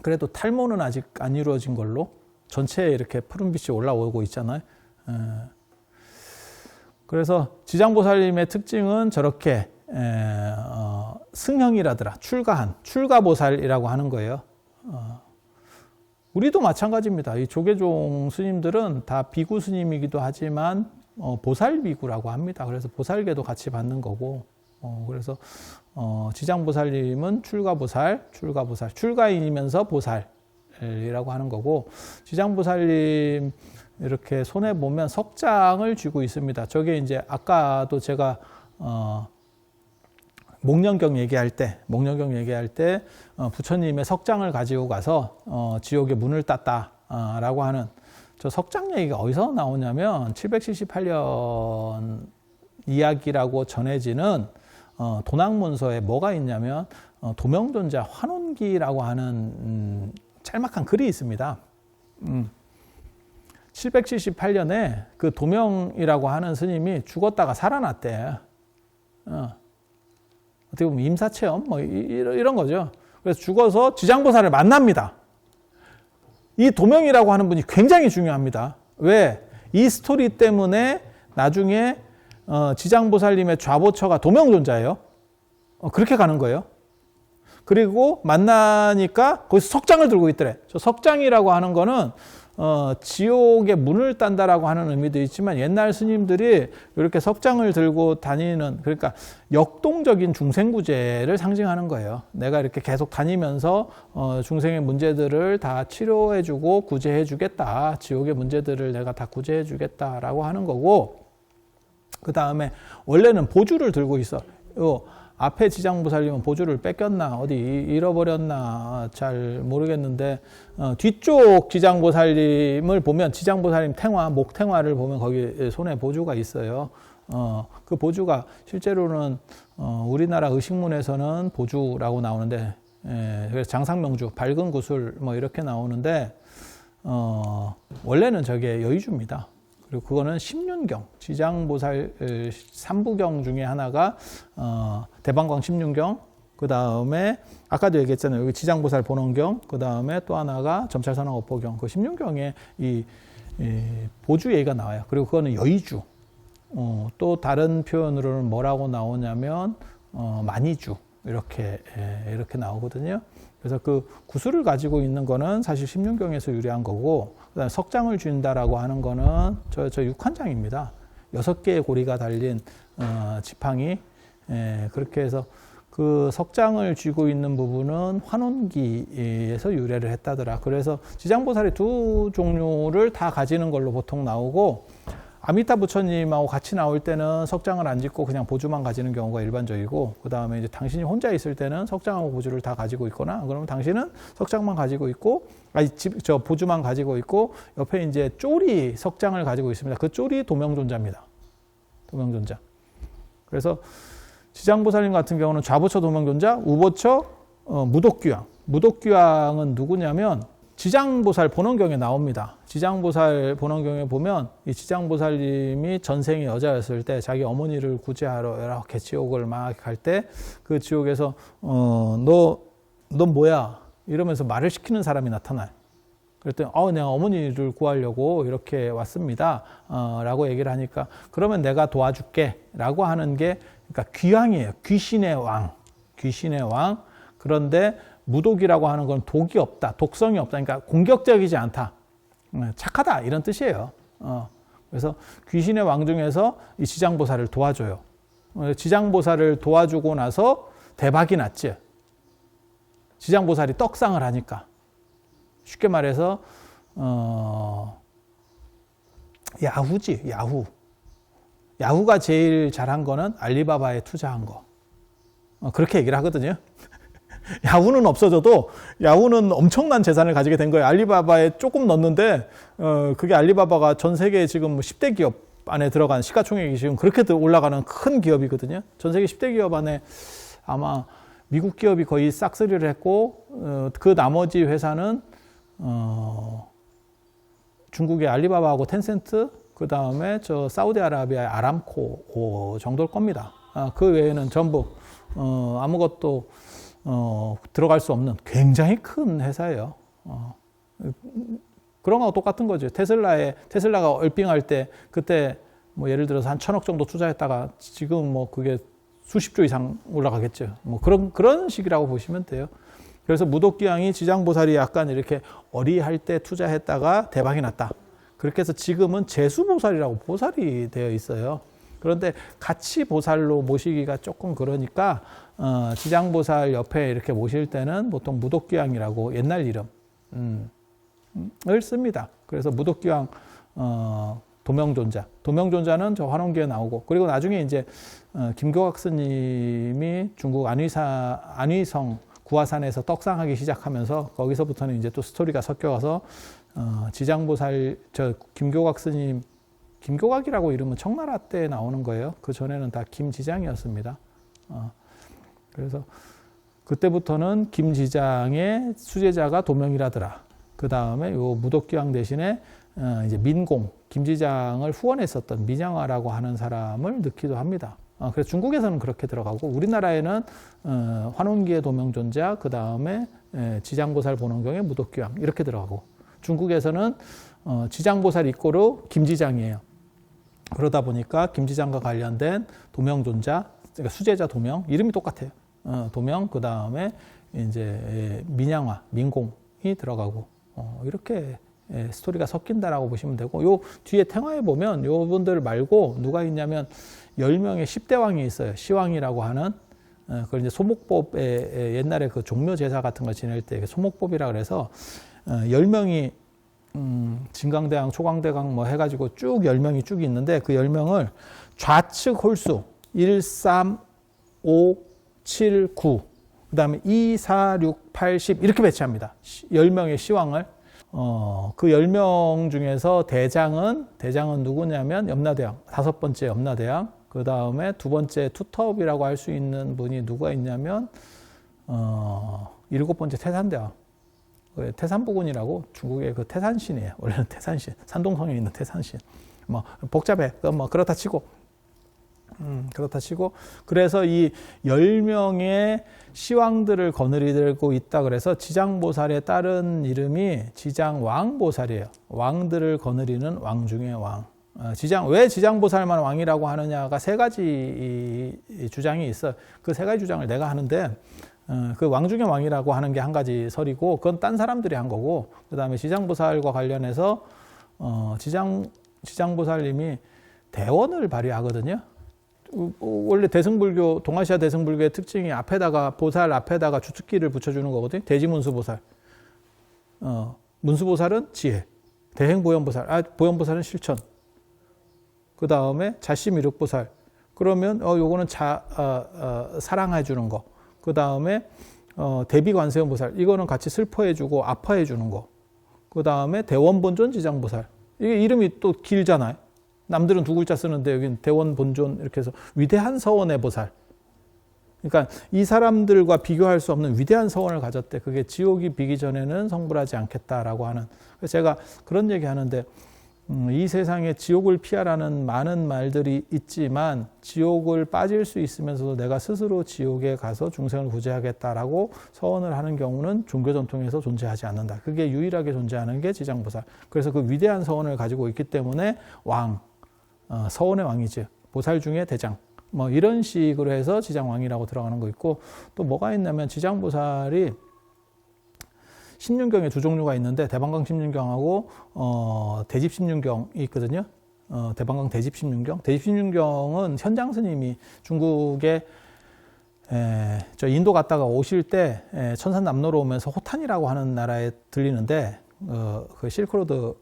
그래도 탈모는 아직 안 이루어진 걸로 전체에 이렇게 푸른빛이 올라오고 있잖아요. 그래서 지장보살님의 특징은 저렇게 승형이라더라. 출가한, 출가보살이라고 하는 거예요. 우리도 마찬가지입니다. 이 조계종 스님들은 다 비구 스님이기도 하지만 보살비구라고 합니다. 그래서 보살계도 같이 받는 거고, 그래서 지장보살님은 출가보살, 출가인이면서 보살이라고 하는 거고, 지장보살님 이렇게 손에 보면 석장을 쥐고 있습니다. 저게 이제 아까도 제가 목련경 얘기할 때 부처님의 석장을 가지고 가서 지옥의 문을 땄다라고 하는, 저 석장 얘기가 어디서 나오냐면 778년 이야기라고 전해지는 도낭문서에 뭐가 있냐면 도명존자 환원기라고 하는 짤막한 글이 있습니다. 778년에 그 도명이라고 하는 스님이 죽었다가 살아났대. 어떻게 보면 임사체험 뭐 이런 거죠. 그래서 죽어서 지장보살을 만납니다. 이 도명이라고 하는 분이 굉장히 중요합니다. 왜? 이 스토리 때문에 나중에 지장보살님의 좌보처가 도명존자예요. 그렇게 가는 거예요. 그리고 만나니까 거기서 석장을 들고 있더래. 저 석장이라고 하는 거는 지옥의 문을 딴다라고 하는 의미도 있지만 옛날 스님들이 이렇게 석장을 들고 다니는, 그러니까 역동적인 중생구제를 상징하는 거예요. 내가 이렇게 계속 다니면서 중생의 문제들을 다 치료해주고 구제해주겠다. 지옥의 문제들을 내가 다 구제해주겠다라고 하는 거고, 그 다음에 원래는 보주를 들고 있어. 앞에 지장보살님은 보주를 뺏겼나 어디 잃어버렸나 잘 모르겠는데 뒤쪽 지장보살님을 보면 지장보살님 탱화, 목탱화를 보면 거기 손에 보주가 있어요. 그 보주가 실제로는 우리나라 의식문에서는 보주라고 나오는데, 그래서 장상명주, 밝은 구슬 뭐 이렇게 나오는데 원래는 저게 여의주입니다. 그리고 그거는 십륜경, 지장보살 3부경 중에 하나가 대방광 십륜경, 그 다음에 아까도 얘기했잖아요. 여기 지장보살 본원경, 그 다음에 또 하나가 점찰선왕업보경, 그 십륜경에 이 보주 얘기가 나와요. 그리고 그거는 여의주. 또 다른 표현으로는 뭐라고 나오냐면 만이주 이렇게 나오거든요. 그래서 그 구슬을 가지고 있는 거는 사실 십륜경에서 유래한 거고, 그다음에 석장을 쥔다라고 하는 거는 저 육환장입니다. 6개의 고리가 달린 지팡이. 그렇게 해서 그 석장을 쥐고 있는 부분은 환원기에서 유래를 했다더라. 그래서 지장보살이 두 종류를 다 가지는 걸로 보통 나오고, 아미타 부처님하고 같이 나올 때는 석장을 안 짚고 그냥 보주만 가지는 경우가 일반적이고, 그 다음에 이제 당신이 혼자 있을 때는 석장하고 보주를 다 가지고 있거나, 그러면 당신은 석장만 가지고 있고, 저 보주만 가지고 있고, 옆에 이제 쪼리 석장을 가지고 있습니다. 그 쪼리 도명존자입니다. 도명존자. 그래서 지장보살님 같은 경우는 좌보처 도명존자, 우보처 무독귀왕. 무독귀왕은 누구냐면 지장보살 본원경에 나옵니다. 지장보살 본원경에 보면 이 지장보살님이 전생에 여자였을 때 자기 어머니를 구제하러 이렇게 지옥을 막 갈 때 그 지옥에서 너 뭐야? 이러면서 말을 시키는 사람이 나타나요. 그랬더니 내가 어머니를 구하려고 이렇게 왔습니다. 라고 얘기를 하니까 그러면 내가 도와줄게 라고 하는 게, 그러니까 귀왕이에요. 귀신의 왕. 귀신의 왕. 그런데 무독이라고 하는 건 독이 없다, 독성이 없다, 그러니까 공격적이지 않다, 착하다 이런 뜻이에요. 그래서 귀신의 왕 중에서 이 지장보살을 도와줘요. 지장보살을 도와주고 나서 대박이 났지. 지장보살이 떡상을 하니까. 쉽게 말해서 야후지, 야후. 야후가 제일 잘한 거는 알리바바에 투자한 거. 그렇게 얘기를 하거든요. 야후는 없어져도 야후는 엄청난 재산을 가지게 된 거예요. 알리바바에 조금 넣었는데 그게 알리바바가 전 세계 지금 10대 기업 안에 들어간 시가총액이 지금 그렇게 올라가는 큰 기업이거든요. 전 세계 10대 기업 안에 아마 미국 기업이 거의 싹쓸이를 했고, 그 나머지 회사는 중국의 알리바바하고 텐센트, 그 다음에 저 사우디아라비아의 아람코 정도일 겁니다. 그 외에는 전부 아무것도 들어갈 수 없는 굉장히 큰 회사예요. 그런 거하고 똑같은 거죠. 테슬라가 얼빙할 때 그때 뭐 예를 들어서 한 1,000억 정도 투자했다가 지금 뭐 그게 수십조 이상 올라가겠죠. 뭐 그런 식이라고 보시면 돼요. 그래서 무독귀왕이 지장보살이 약간 이렇게 어리할 때 투자했다가 대박이 났다. 그렇게 해서 지금은 재수보살이라고 보살이 되어 있어요. 그런데 같이 보살로 모시기가 조금 그러니까 지장보살 옆에 이렇게 모실 때는 보통 무독귀왕이라고 옛날 이름을 씁니다. 그래서 무독귀왕 도명존자는 저 환원기에 나오고, 그리고 나중에 이제 김교각 스님이 중국 안위성 구화산에서 떡상하기 시작하면서 거기서부터는 이제 또 스토리가 섞여가서 지장보살 저 김교각 스님 김교각이라고 이름은 청나라 때 나오는 거예요. 그 전에는 다 김지장이었습니다. 그래서 그때부터는 김지장의 수제자가 도명이라더라. 그 다음에 요 무덕기왕 대신에 이제 민공 김지장을 후원했었던 민양화라고 하는 사람을 넣기도 합니다. 그래서 중국에서는 그렇게 들어가고 우리나라에는 환원기의 도명존자 그 다음에 지장보살 본원경의 무덕기왕 이렇게 들어가고 중국에서는 지장보살 이꼬르 김지장이에요. 그러다 보니까 김지장과 관련된 도명존자, 그러니까 수제자 도명, 이름이 똑같아요. 도명, 그 다음에 이제 민양화, 민공이 들어가고, 이렇게 스토리가 섞인다라고 보시면 되고, 요 뒤에 탱화에 보면 요 분들 말고 누가 있냐면 10명의 10대 왕이 있어요. 시왕이라고 하는, 그걸 이제 소목법에 옛날에 그 종묘 제사 같은 거 지낼 때 소목법이라 그래서 10명이 진강대왕, 초강대왕 뭐 해가지고 쭉 10명이 쭉 있는데 그 10명을 좌측 홀수 1, 3, 5, 7, 9, 그 다음에 2, 4, 6, 8, 10 이렇게 배치합니다. 10명의 시왕을. 그 10명 중에서 대장은 누구냐면 염라대왕, 5번째 염라대왕, 그 다음에 2번째 투톱이라고 할 수 있는 분이 누가 있냐면 7번째 태산대왕. 태산부군이라고 중국의 그 태산신이에요. 원래는 태산신. 산동성에 있는 태산신. 뭐, 복잡해. 뭐, 그렇다 치고. 그래서 이 10명의 시왕들을 거느리고 있다 그래서 지장보살의 다른 이름이 지장왕보살이에요. 왕들을 거느리는 왕 중의 왕. 왜 지장보살만 왕이라고 하느냐가 세 가지 주장이 있어요. 그 세 가지 주장을 내가 하는데, 그 왕 중의 왕이라고 하는 게 한 가지 설이고, 그건 딴 사람들이 한 거고, 그 다음에 지장보살과 관련해서, 지장보살님이 대원을 발휘하거든요. 원래 대승불교, 동아시아 대승불교의 특징이 보살 앞에다가 주특기를 붙여주는 거거든요. 대지문수보살. 문수보살은 지혜. 대행보현보살. 보현보살은 실천. 그 다음에 자시미륵보살. 그러면, 요거는 사랑해주는 거. 그 다음에 대비관세음보살 이거는 같이 슬퍼해주고 아파해주는 거. 그 다음에 대원본존 지장보살 이게 이름이 또 길잖아요. 남들은 2글자 쓰는데 여기는 대원본존 이렇게 해서 위대한 서원의 보살. 그러니까 이 사람들과 비교할 수 없는 위대한 서원을 가졌대. 그게 지옥이 비기 전에는 성불하지 않겠다라고 하는. 그래서 제가 그런 얘기 하는데 이 세상에 지옥을 피하라는 많은 말들이 있지만 지옥을 빠질 수 있으면서도 내가 스스로 지옥에 가서 중생을 구제하겠다라고 서원을 하는 경우는 종교 전통에서 존재하지 않는다. 그게 유일하게 존재하는 게 지장보살. 그래서 그 위대한 서원을 가지고 있기 때문에 왕, 서원의 왕이지. 보살 중에 대장. 뭐 이런 식으로 해서 지장왕이라고 들어가는 거 있고 또 뭐가 있냐면 지장보살이 심륜경에 2종류가 있는데 대방강 심륜경하고 대집심륜경이 있거든요. 대방강 대집심륜경. 대집심륜경은 현장 스님이 중국에 저 인도 갔다가 오실 때 천산남로로 오면서 호탄이라고 하는 나라에 들리는데 그 실크로드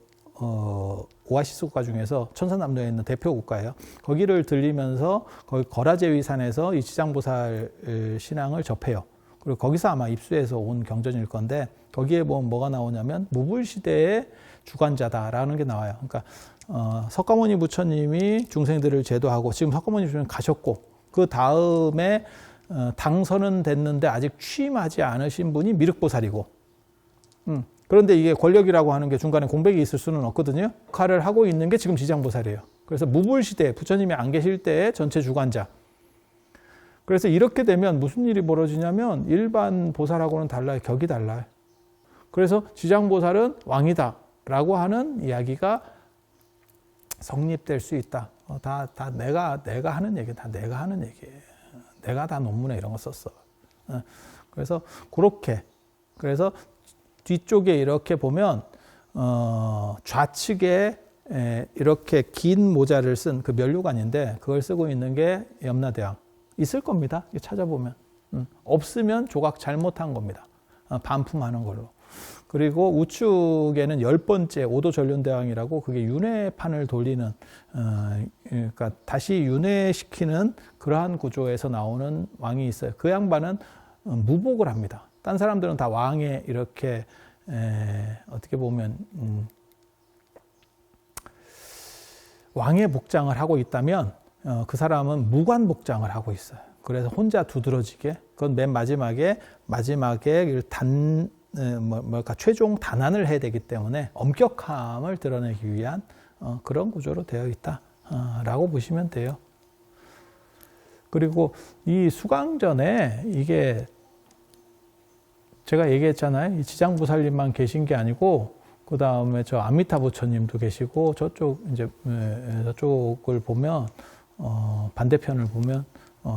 오아시스 국가 중에서 천산남도에 있는 대표 국가예요. 거기를 들리면서 거기 거라제위산에서 이 지장보살 신앙을 접해요. 그리고 거기서 아마 입수해서 온 경전일 건데 거기에 보면 뭐가 나오냐면 무불시대의 주관자다라는 게 나와요. 그러니까 석가모니 부처님이 중생들을 제도하고 지금 석가모니 부처님 가셨고 그 다음에 당선은 됐는데 아직 취임하지 않으신 분이 미륵보살이고 그런데 이게 권력이라고 하는 게 중간에 공백이 있을 수는 없거든요. 역할을 하고 있는 게 지금 지장보살이에요. 그래서 무불시대 부처님이 안 계실 때의 전체 주관자. 그래서 이렇게 되면 무슨 일이 벌어지냐면 일반 보살하고는 달라요. 격이 달라요. 그래서 지장보살은 왕이다 라고 하는 이야기가 성립될 수 있다. 다 내가 하는 얘기, 다 내가 하는 얘기예요. 내가 다 논문에 이런 거 썼어. 그래서 그렇게. 그래서 뒤쪽에 이렇게 보면 좌측에 이렇게 긴 모자를 쓴 그 면류관인데 그걸 쓰고 있는 게 염라대왕. 있을 겁니다. 찾아보면. 없으면 조각 잘못한 겁니다. 반품하는 걸로. 그리고 우측에는 10번째 오도전륜대왕이라고 그게 윤회판을 돌리는 그러니까 다시 윤회시키는 그러한 구조에서 나오는 왕이 있어요. 그 양반은 무복을 합니다. 딴 사람들은 다 왕의 이렇게 어떻게 보면 왕의 복장을 하고 있다면 그 사람은 무관 복장을 하고 있어요. 그래서 혼자 두드러지게, 그건 맨 마지막에 최종 단안을 해야 되기 때문에 엄격함을 드러내기 위한 그런 구조로 되어 있다라고 보시면 돼요. 그리고 이 수강전에 이게 제가 얘기했잖아요. 이 지장보살님만 계신 게 아니고 그 다음에 저 아미타 부처님도 계시고 저쪽을 보면 반대편을 보면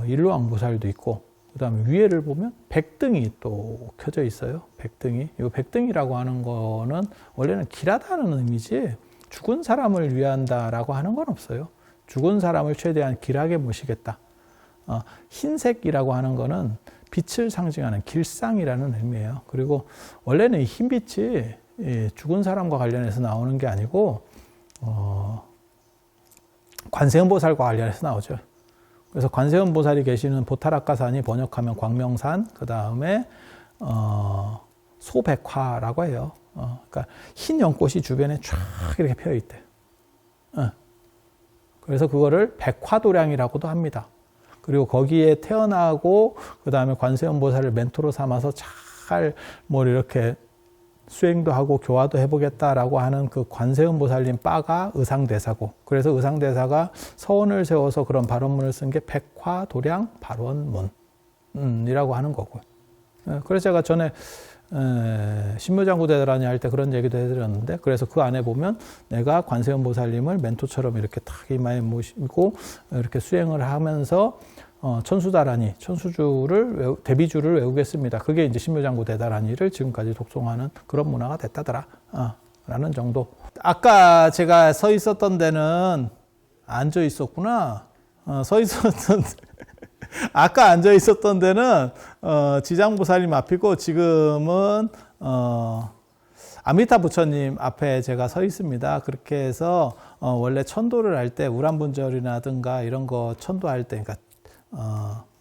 일로왕보살도 있고 그 다음에 위에를 보면 백등이 또 켜져 있어요. 백등이. 이 백등이라고 하는 거는 원래는 길하다는 의미지 죽은 사람을 위한다라고 하는 건 없어요. 죽은 사람을 최대한 길하게 모시겠다. 흰색이라고 하는 거는 빛을 상징하는 길상이라는 의미예요. 그리고 원래는 이 흰빛이 죽은 사람과 관련해서 나오는 게 아니고 관세음보살과 관련해서 나오죠. 그래서 관세음보살이 계시는 보타라카산이 번역하면 광명산, 그 다음에 소백화라고 해요. 그러니까 흰 연꽃이 주변에 쫙 이렇게 펴 있대요. 그래서 그거를 백화도량이라고도 합니다. 그리고 거기에 태어나고 그 다음에 관세음보살을 멘토로 삼아서 잘 이렇게 수행도 하고 교화도 해보겠다라고 하는 그 관세음보살님 바가 의상대사고, 그래서 의상대사가 서원을 세워서 그런 발언문을 쓴 게 백화도량 발언문이라고 하는 거고요. 그래서 제가 전에 신묘장구대단이 할 때 그런 얘기도 해드렸는데, 그래서 그 안에 보면 내가 관세음보살님을 멘토처럼 이렇게 탁 이마에 모시고 이렇게 수행을 하면서 천수다라니, 천수주를 대비주를 외우겠습니다. 그게 이제 신묘장구대다라니를 지금까지 독송하는 그런 문화가 됐다더라. 라는 정도. 아까 제가 서 있었던 데는 앉아 있었구나. 아까 앉아 있었던 데는 지장보살님 앞이고, 지금은 아미타 부처님 앞에 제가 서 있습니다. 그렇게 해서 원래 천도를 할 때 우람분절이라든가 이런 거 천도할 때, 그러니까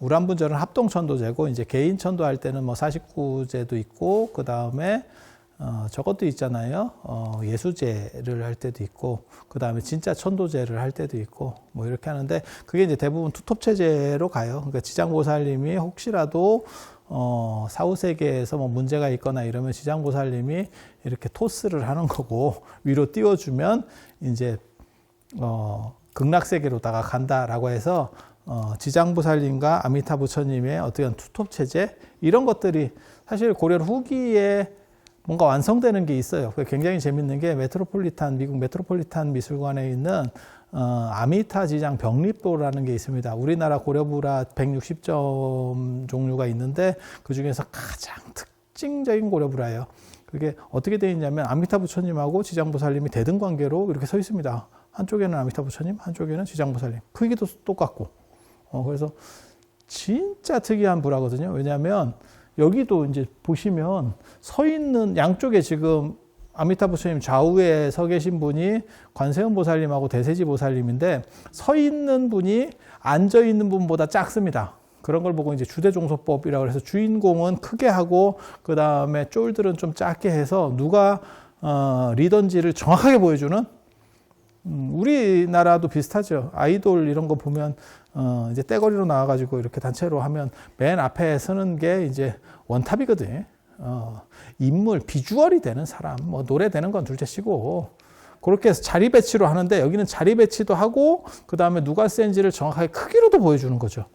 우람분절은 합동천도제고, 이제 개인 천도할 때는 뭐 49제도 있고, 그 다음에 저것도 있잖아요. 예수제를 할 때도 있고, 그 다음에 진짜 천도제를 할 때도 있고, 뭐 이렇게 하는데, 그게 이제 대부분 투톱체제로 가요. 그러니까 지장보살님이 혹시라도 사후세계에서 뭐 문제가 있거나 이러면 지장보살님이 이렇게 토스를 하는 거고, 위로 띄워주면 이제 극락세계로다가 간다라고 해서 지장보살님과 아미타 부처님의 어떤 투톱체제, 이런 것들이 사실 고려 후기에 뭔가 완성되는 게 있어요. 굉장히 재밌는 게 미국 메트로폴리탄 미술관에 있는 아미타 지장 병립도라는 게 있습니다. 우리나라 고려불화 160점 종류가 있는데 그 중에서 가장 특징적인 고려불화예요. 그게 어떻게 되어 있냐면 아미타 부처님하고 지장보살님이 대등관계로 이렇게 서 있습니다. 한쪽에는 아미타 부처님, 한쪽에는 지장보살님. 크기도 똑같고. 그래서 진짜 특이한 불화거든요. 왜냐하면 여기도 이제 보시면 서 있는 양쪽에 지금 아미타 부처님 좌우에 서 계신 분이 관세음보살님하고 대세지보살님인데, 서 있는 분이 앉아 있는 분보다 작습니다. 그런 걸 보고 이제 주대종소법이라고 해서 주인공은 크게 하고 그 다음에 쫄들은 좀 작게 해서 누가 리더인지를 정확하게 보여주는, 우리나라도 비슷하죠. 아이돌 이런 거 보면 이제 떼거리로 나와가지고 이렇게 단체로 하면 맨 앞에 서는 게 이제 원탑이거든요. 인물, 비주얼이 되는 사람, 뭐 노래 되는 건 둘째치고, 그렇게 해서 자리 배치로 하는데, 여기는 자리 배치도 하고 그 다음에 누가 센지를 정확하게 크기로도 보여주는 거죠.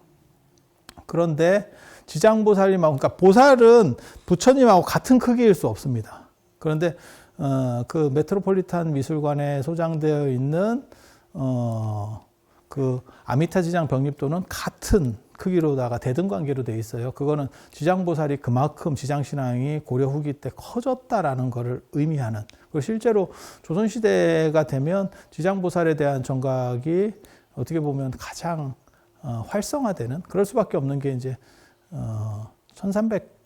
그런데 지장보살님하고, 그러니까 보살은 부처님하고 같은 크기일 수 없습니다. 그런데 그 메트로폴리탄 미술관에 소장되어 있는 그 아미타 지장 병립도는 같은 크기로다가 대등관계로 되어 있어요. 그거는 지장보살이 그만큼 지장신앙이 고려 후기 때 커졌다라는 것을 의미하는. 그리고 실제로 조선시대가 되면 지장보살에 대한 정각이 어떻게 보면 가장 활성화되는, 그럴 수밖에 없는 게 이제 1300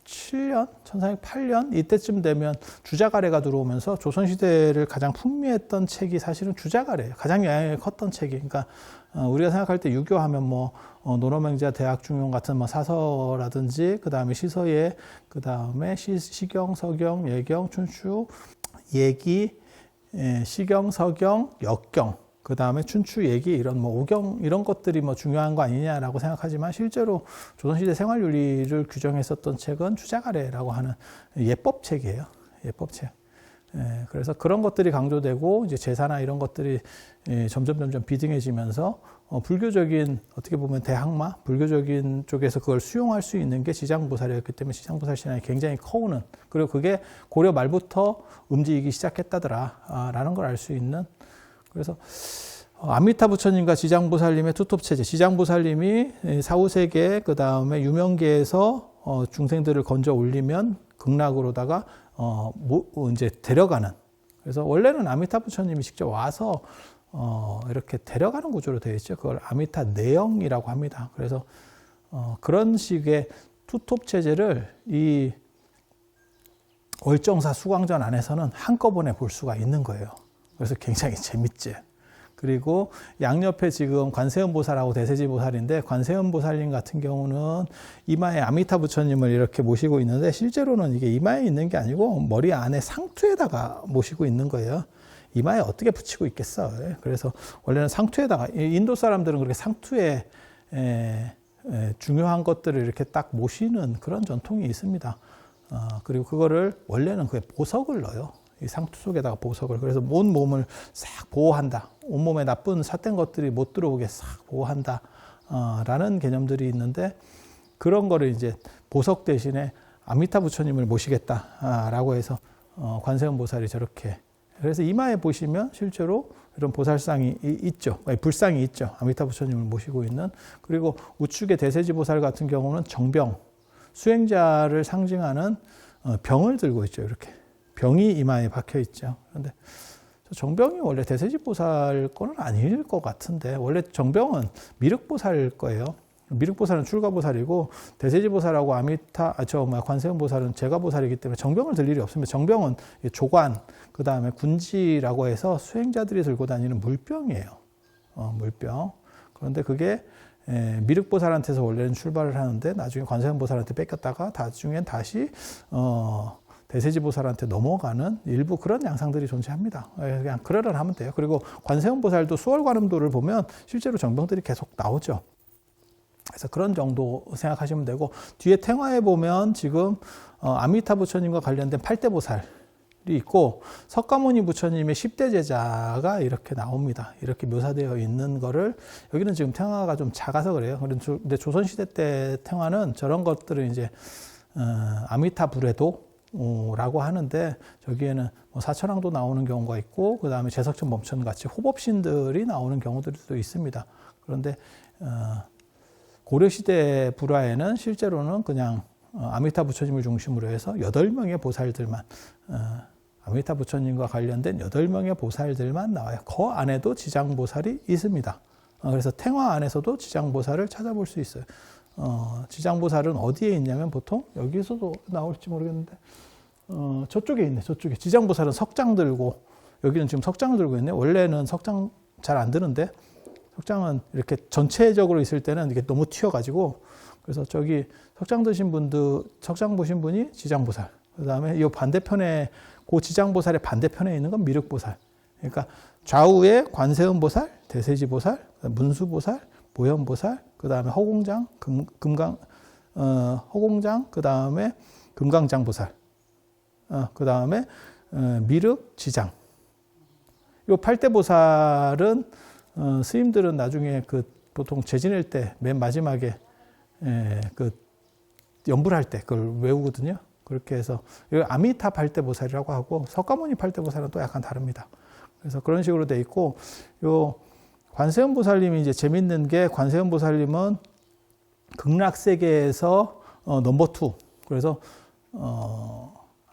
1408년 이때쯤 되면 주자가래가 들어오면서 조선시대를 가장 풍미했던 책이 사실은 주자가래예요. 가장 영향이 컸던 책이. 그러니까 우리가 생각할 때 유교하면 뭐 노노명자 대학중용 같은 뭐 사서라든지 그 다음에 시서예, 그 다음에 시경, 서경, 예경, 춘추, 예기, 시경, 서경, 역경, 그 다음에 춘추, 예기 이런 뭐 오경 이런 것들이 뭐 중요한 거 아니냐라고 생각하지만 실제로 조선시대 생활윤리를 규정했었던 책은 주자가래라고 하는 예법책이에요. 예법책. 그래서 그런 것들이 강조되고 이제 제사나 이런 것들이 점점 비등해지면서 불교적인 어떻게 보면 대항마 불교적인 쪽에서 그걸 수용할 수 있는 게 지장보살이었기 때문에 지장보살 신앙이 굉장히 커오는, 그리고 그게 고려 말부터 움직이기 시작했다더라라는 걸 알 수 있는. 그래서 아미타 부처님과 지장보살님의 투톱체제, 지장보살님이 사후세계 그 다음에 유명계에서 중생들을 건져 올리면 극락으로다가 이제 데려가는. 그래서 원래는 아미타 부처님이 직접 와서 이렇게 데려가는 구조로 되어 있죠. 그걸 아미타 내영이라고 합니다. 그래서 그런 식의 투톱 체제를 이 월정사 수광전 안에서는 한꺼번에 볼 수가 있는 거예요. 그래서 굉장히 재밌지. 그리고 양옆에 지금 관세음보살하고 대세지보살인데, 관세음보살님 같은 경우는 이마에 아미타 부처님을 이렇게 모시고 있는데 실제로는 이게 이마에 있는 게 아니고 머리 안에 상투에다가 모시고 있는 거예요. 이마에 어떻게 붙이고 있겠어. 그래서 원래는 상투에다가, 인도 사람들은 그렇게 상투에 중요한 것들을 이렇게 딱 모시는 그런 전통이 있습니다. 그리고 그거를 원래는 그게 보석을 넣어요. 이 상투 속에다가 보석을. 그래서 온 몸을 싹 보호한다. 온몸에 나쁜 삿된 것들이 못 들어오게 싹 보호한다. 라는 개념들이 있는데, 그런 거를 이제 보석 대신에 아미타 부처님을 모시겠다라고 해서 관세음 보살이 저렇게. 그래서 이마에 보시면 실제로 이런 보살상이 있죠. 불상이 있죠. 아미타 부처님을 모시고 있는. 그리고 우측의 대세지 보살 같은 경우는 정병, 수행자를 상징하는 병을 들고 있죠. 이렇게. 병이 이마에 박혀 있죠. 그런데 정병이 원래 대세지보살 거는 아닐 것 같은데, 원래 정병은 미륵보살 거예요. 미륵보살은 출가보살이고, 대세지보살하고 관세음보살은 제가보살이기 때문에 정병을 들 일이 없습니다. 정병은 조관, 그 다음에 군지라고 해서 수행자들이 들고 다니는 물병이에요. 물병. 그런데 그게 미륵보살한테서 원래는 출발을 하는데, 나중에 관세음보살한테 뺏겼다가 나중엔 다시 대세지보살한테 넘어가는 일부 그런 양상들이 존재합니다. 그냥 그러려 하면 돼요. 그리고 관세음보살도 수월관음도를 보면 실제로 정병들이 계속 나오죠. 그래서 그런 정도 생각하시면 되고, 뒤에 탱화에 보면 지금 아미타 부처님과 관련된 8대 보살이 있고, 석가모니 부처님의 10대 제자가 이렇게 나옵니다. 이렇게 묘사되어 있는 거를, 여기는 지금 탱화가 좀 작아서 그래요. 근데 조선시대 때 탱화는 저런 것들을 이제 아미타 불에도 라고 하는데, 저기에는 뭐 사천왕도 나오는 경우가 있고, 그 다음에 제석천 범천 같이 호법신들이 나오는 경우들도 있습니다. 그런데 고려시대 불화에는 실제로는 그냥 아미타 부처님을 중심으로 해서 8명의 보살들만, 아미타 부처님과 관련된 8명의 보살들만 나와요. 그 안에도 지장보살이 있습니다. 그래서 탱화 안에서도 지장보살을 찾아볼 수 있어요. 지장보살은 어디에 있냐면 보통 여기서도 나올지 모르겠는데 저쪽에 있네. 저쪽에 지장보살은 석장 들고, 여기는 지금 석장을 들고 있네. 원래는 석장 잘 안 드는데, 석장은 이렇게 전체적으로 있을 때는 이게 너무 튀어가지고, 그래서 저기 석장 드신 분들, 석장 보신 분이 지장보살. 그 다음에 이 반대편에, 그 지장보살의 반대편에 있는 건 미륵보살. 그러니까 좌우에 관세음보살, 대세지보살, 문수보살, 보현보살, 그 다음에 허공장, 허공장, 그 다음에 금강장보살, 그 다음에 미륵, 지장. 이 8대 보살은 스님들은 나중에 보통 재지낼 때 맨 마지막에 연불 할 때 그걸 외우거든요. 그렇게 해서 이 아미타 8대 보살이라고 하고, 석가모니 8대 보살은 또 약간 다릅니다. 그래서 그런 식으로 돼 있고, 요 관세음 보살님이 이제 재밌는 게, 관세음 보살님은 극락세계에서 넘버 2. 그래서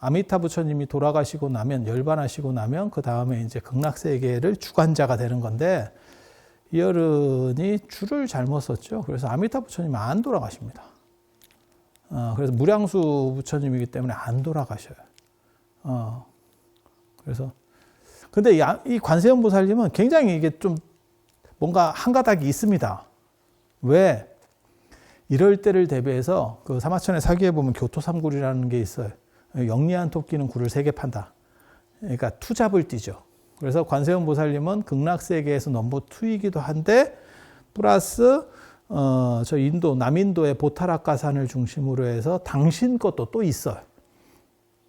아미타 부처님이 돌아가시고 나면, 열반하시고 나면 그 다음에 이제 극락세계를 주관자가 되는 건데, 이 어른이 줄을 잘못 썼죠. 그래서 아미타 부처님은 안 돌아가십니다. 그래서 무량수 부처님이기 때문에 안 돌아가셔요. 그래서 근데 이 관세음 보살님은 굉장히 이게 좀 뭔가 한 가닥이 있습니다. 왜? 이럴 때를 대비해서 그 사마천의 사기에 보면 교토삼굴이라는 게 있어요. 영리한 토끼는 굴을 3개 판다. 그러니까 투잡을 띄죠. 그래서 관세음 보살님은 극락세계에서 넘버 2이기도 한데 플러스 저 인도 남인도의 보타라카산을 중심으로 해서 당신 것도 또 있어요.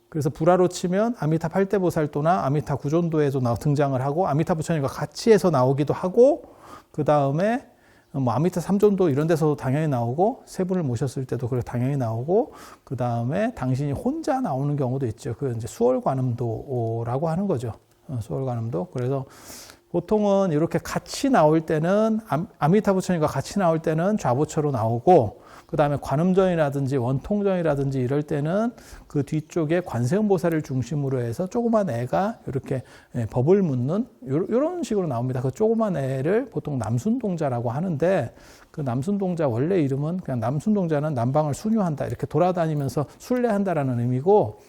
그래서 불화로 치면 아미타 8대 보살도나 아미타 구존도에도 등장을 하고 아미타 부처님과 같이 해서 나오기도 하고 그 다음에 뭐 아미타 3존도 이런 데서도 당연히 나오고 세 분을 모셨을 때도 그렇게 당연히 나오고 그 다음에 당신이 혼자 나오는 경우도 있죠. 그 이제 수월관음도라고 하는 거죠. 수월관음도. 그래서 보통은 이렇게 같이 나올 때는 아미타 부처님과 같이 나올 때는 좌보처로 나오고 그 다음에 관음전이라든지 원통전이라든지 이럴 때는 그 뒤쪽에 관세음 보살을 중심으로 해서 조그만 애가 이렇게 법을 묻는 이런 식으로 나옵니다. 그 조그만 애를 보통 남순동자라고 하는데 그 남순동자 원래 이름은 그냥 남순동자는 남방을 순유한다 이렇게 돌아다니면서 순례한다라는 의미고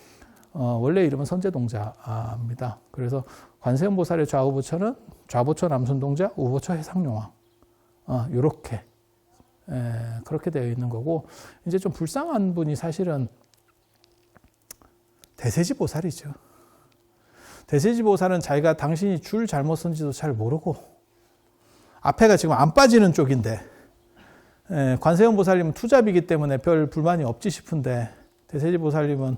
원래 이름은 선제동자입니다. 그래서 관세음 보살의 좌우부처는 좌보처 남순동자, 우보처 해상용왕 이렇게 그렇게 되어 있는 거고 이제 좀 불쌍한 분이 사실은 대세지 보살이죠. 대세지 보살은 자기가 당신이 줄 잘못 쓴지도 잘 모르고 앞에가 지금 안 빠지는 쪽인데 관세음 보살님은 투잡이기 때문에 별 불만이 없지 싶은데 대세지 보살님은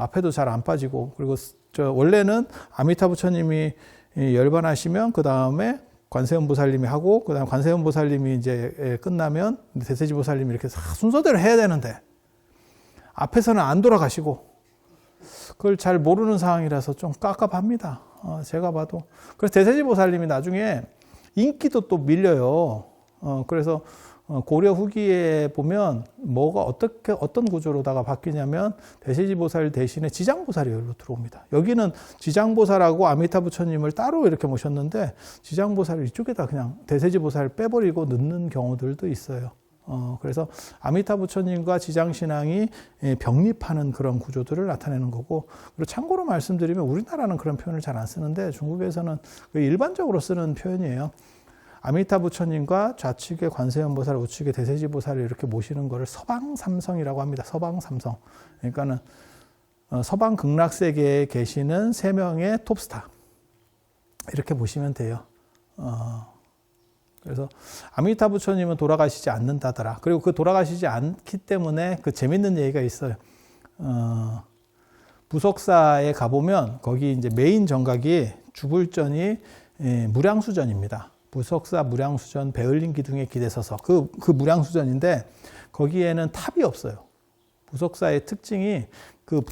앞에도 잘 안 빠지고 그리고 원래는 아미타 부처님이 열반하시면 그 다음에 관세음 보살님이 하고 그다음 관세음 보살님이 이제 끝나면 대세지 보살님이 이렇게 순서대로 해야 되는데 앞에서는 안 돌아가시고 그걸 잘 모르는 상황이라서 좀 깝깝합니다. 제가 봐도. 그래서 대세지 보살님이 나중에 인기도 또 밀려요. 그래서 고려 후기에 보면 뭐가 어떤 구조로다가 바뀌냐면 대세지 보살 대신에 지장보살이 여기로 들어옵니다. 여기는 지장보살하고 아미타 부처님을 따로 이렇게 모셨는데 지장보살을 이쪽에다 그냥 대세지 보살 빼버리고 넣는 경우들도 있어요. 그래서 아미타 부처님과 지장신앙이 병립하는 그런 구조들을 나타내는 거고 그리고 참고로 말씀드리면 우리나라는 그런 표현을 잘 안 쓰는데 중국에서는 일반적으로 쓰는 표현이에요. 아미타 부처님과 좌측에 관세음 보살, 우측에 대세지 보살을 이렇게 모시는 것을 서방삼성이라고 합니다. 서방삼성. 그러니까는 서방 극락세계에 계시는 3명의 톱스타. 이렇게 보시면 돼요. 그래서 아미타 부처님은 돌아가시지 않는다더라. 그리고 그 돌아가시지 않기 때문에 그 재밌는 얘기가 있어요. 부석사에 가보면 거기 이제 메인 정각이 주불전이 무량수전입니다. 부석사 무량수전 베을린 기둥에 기대서서 그 무량수전인데 거기에는 탑이 없어요. 부석사의 특징이 그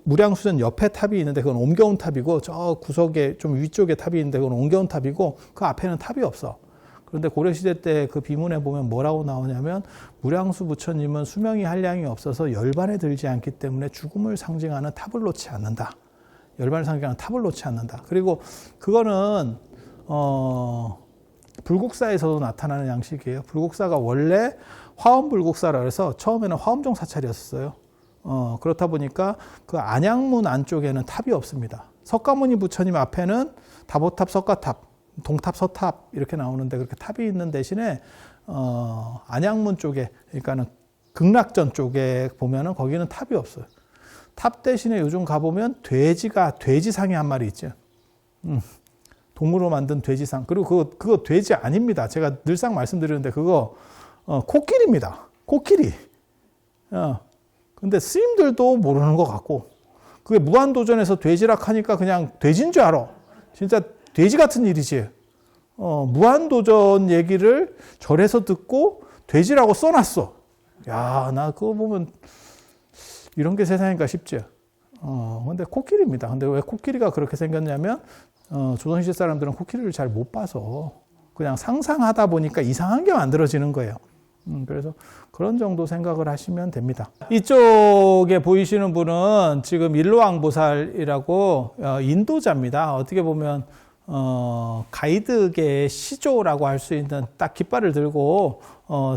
무량수전 옆에 탑이 있는데 그건 옮겨온 탑이고 저 구석에 좀 위쪽에 탑이 있는데 그건 옮겨온 탑이고 그 앞에는 탑이 없어. 그런데 고려시대 때 그 비문에 보면 뭐라고 나오냐면 무량수 부처님은 수명이 한량이 없어서 열반에 들지 않기 때문에 죽음을 상징하는 탑을 놓지 않는다. 열반을 상징하는 탑을 놓지 않는다. 그리고 그거는 불국사에서도 나타나는 양식이에요. 불국사가 원래 화엄불국사라 해서 처음에는 화엄종 사찰이었어요. 그렇다 보니까 그 안양문 안쪽에는 탑이 없습니다. 석가모니 부처님 앞에는 다보탑, 석가탑, 동탑, 서탑 이렇게 나오는데 그렇게 탑이 있는 대신에 안양문 쪽에 그러니까는 극락전 쪽에 보면은 거기는 탑이 없어요. 탑 대신에 요즘 가보면 돼지상이 한 마리 있죠. 동물로 만든 돼지상. 그리고 그거 돼지 아닙니다. 제가 늘상 말씀드리는데 그거 코끼리입니다. 코끼리. 근데 스님들도 모르는 것 같고 그게 무한도전에서 돼지락 하니까 그냥 돼지인 줄 알아. 진짜 돼지 같은 일이지. 무한도전 얘기를 절에서 듣고 돼지라고 써놨어. 야, 나 그거 보면 이런 게 세상인가 싶지. 근데 코끼리입니다. 근데 왜 코끼리가 그렇게 생겼냐면 조선시대 사람들은 코끼리를 잘 못 봐서 그냥 상상하다 보니까 이상한 게 만들어지는 거예요. 그래서 그런 정도 생각을 하시면 됩니다. 이쪽에 보이시는 분은 지금 일로왕보살이라고 인도자입니다. 어떻게 보면 가이드계의 시조라고 할 수 있는 딱 깃발을 들고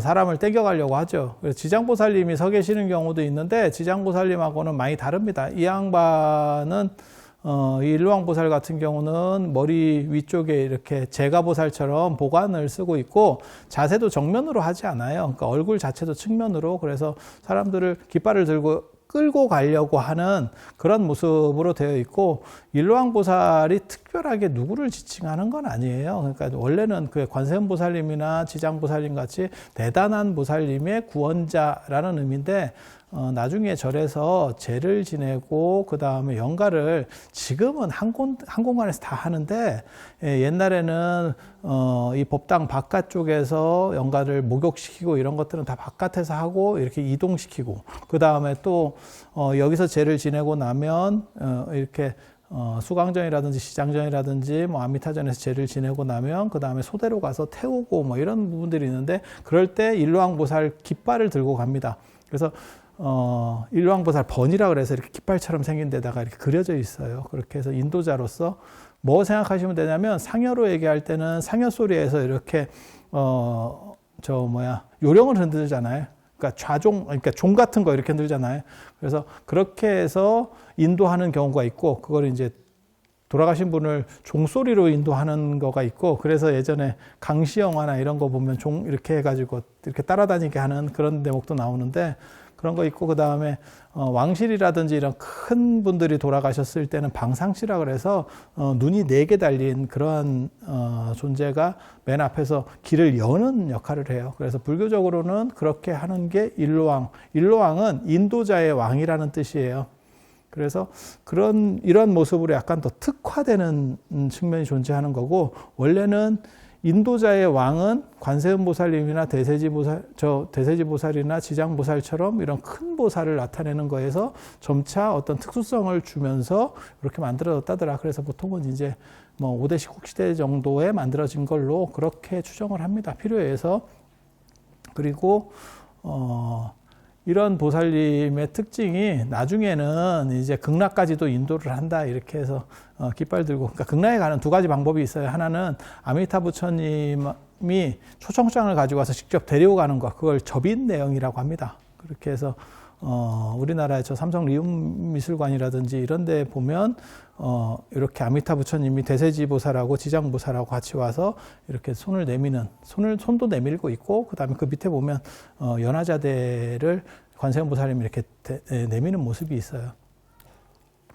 사람을 땡겨가려고 하죠. 그래서 지장보살님이 서 계시는 경우도 있는데 지장보살님하고는 많이 다릅니다. 이 양반은 이 일왕보살 같은 경우는 머리 위쪽에 이렇게 제가보살처럼 보관을 쓰고 있고 자세도 정면으로 하지 않아요. 그러니까 얼굴 자체도 측면으로, 그래서 사람들을 깃발을 들고 끌고 가려고 하는 그런 모습으로 되어 있고, 일왕보살이 특별하게 누구를 지칭하는 건 아니에요. 그러니까 원래는 그 관세음보살님이나 지장보살님 같이 대단한 보살님의 구원자라는 의미인데, 나중에 절에서 제를 지내고 그 다음에 연가를 지금은 한 공간에서 다 하는데, 옛날에는 이 법당 바깥쪽에서 연가를 목욕시키고 이런 것들은 다 바깥에서 하고 이렇게 이동시키고, 그 다음에 또 여기서 제를 지내고 나면 이렇게 수강전이라든지 시장전이라든지 뭐 아미타전에서 제를 지내고 나면 그 다음에 소대로 가서 태우고 뭐 이런 부분들이 있는데, 그럴 때 일왕보살 깃발을 들고 갑니다. 그래서 일왕보살 번이라 그래서 이렇게 깃발처럼 생긴 데다가 이렇게 그려져 있어요. 그렇게 해서 인도자로서 뭐 생각하시면 되냐면, 상여로 얘기할 때는 상여소리에서 이렇게 요령을 흔들잖아요. 그러니까 그러니까 종 같은 거 이렇게 흔들잖아요. 그래서 그렇게 해서 인도하는 경우가 있고, 그걸 이제 돌아가신 분을 종소리로 인도하는 거가 있고, 그래서 예전에 강시 영화나 이런 거 보면 종 이렇게 해가지고 이렇게 따라다니게 하는 그런 대목도 나오는데, 그런 거 있고, 그 다음에 왕실이라든지 이런 큰 분들이 돌아가셨을 때는 방상시라 그래서 눈이 4개 달린 그러한 존재가 맨 앞에서 길을 여는 역할을 해요. 그래서 불교적으로는 그렇게 하는 게 일로왕. 일로왕은 인도자의 왕이라는 뜻이에요. 그래서 이런 모습으로 약간 더 특화되는 측면이 존재하는 거고, 원래는 인도자의 왕은 관세음보살님이나 대세지보살이나 지장보살처럼 이런 큰 보살을 나타내는 거에서 점차 어떤 특수성을 주면서 이렇게 만들어졌다더라. 그래서 보통은 이제 뭐 5대식 혹시대 정도에 만들어진 걸로 그렇게 추정을 합니다. 필요에 의해서. 그리고 이런 보살님의 특징이 나중에는 이제 극락까지도 인도를 한다, 이렇게 해서 깃발 들고, 그러니까 극락에 가는 2가지 방법이 있어요. 하나는 아미타 부처님이 초청장을 가지고 와서 직접 데려가는 것, 그걸 접인 내용이라고 합니다. 그렇게 해서 우리나라의 저 삼성 리움미술관이라든지 이런 데 보면 이렇게 아미타 부처님이 대세지보살하고 지장보살하고 같이 와서 이렇게 손을 내미는, 손도 내밀고 있고, 그 다음에 그 밑에 보면 연화자대를 관세음보살님이 이렇게 내미는 모습이 있어요.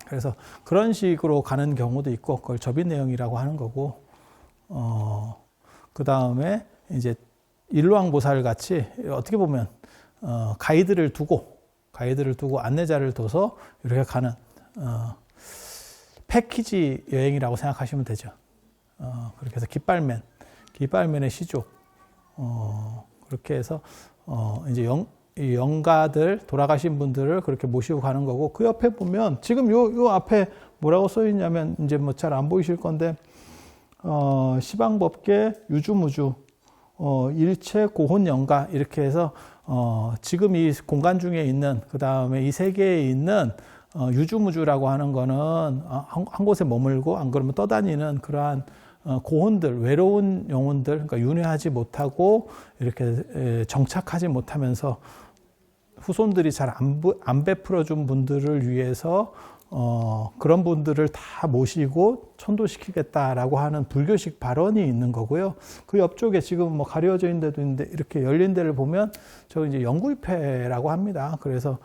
그래서 그런 식으로 가는 경우도 있고, 그걸 접인 내용이라고 하는 거고, 그 다음에 이제 일왕보살 같이 어떻게 보면 가이드를 두고 안내자를 둬서 이렇게 가는 패키지 여행이라고 생각하시면 되죠. 그렇게 해서 깃발맨의 시조, 그렇게 해서 이제 영가들, 돌아가신 분들을 그렇게 모시고 가는 거고, 그 옆에 보면 지금 요 앞에 뭐라고 써 있냐면, 이제 뭐 잘 안 보이실 건데, 시방법계 유주무주 일체 고혼 영가, 이렇게 해서 지금 이 공간 중에 있는, 그 다음에 이 세계에 있는 유주무주라고 하는 거는 한 곳에 머물고 안 그러면 떠다니는 그러한 고혼들, 외로운 영혼들, 그러니까 윤회하지 못하고 이렇게 정착하지 못하면서 후손들이 잘 안 베풀어 준 분들을 위해서 그런 분들을 다 모시고 천도시키겠다라고 하는 불교식 발언이 있는 거고요. 그 옆쪽에 지금 뭐 가려져 있는 데도 있는데, 이렇게 열린 데를 보면 저 이제 영구위패라고 합니다. 그래서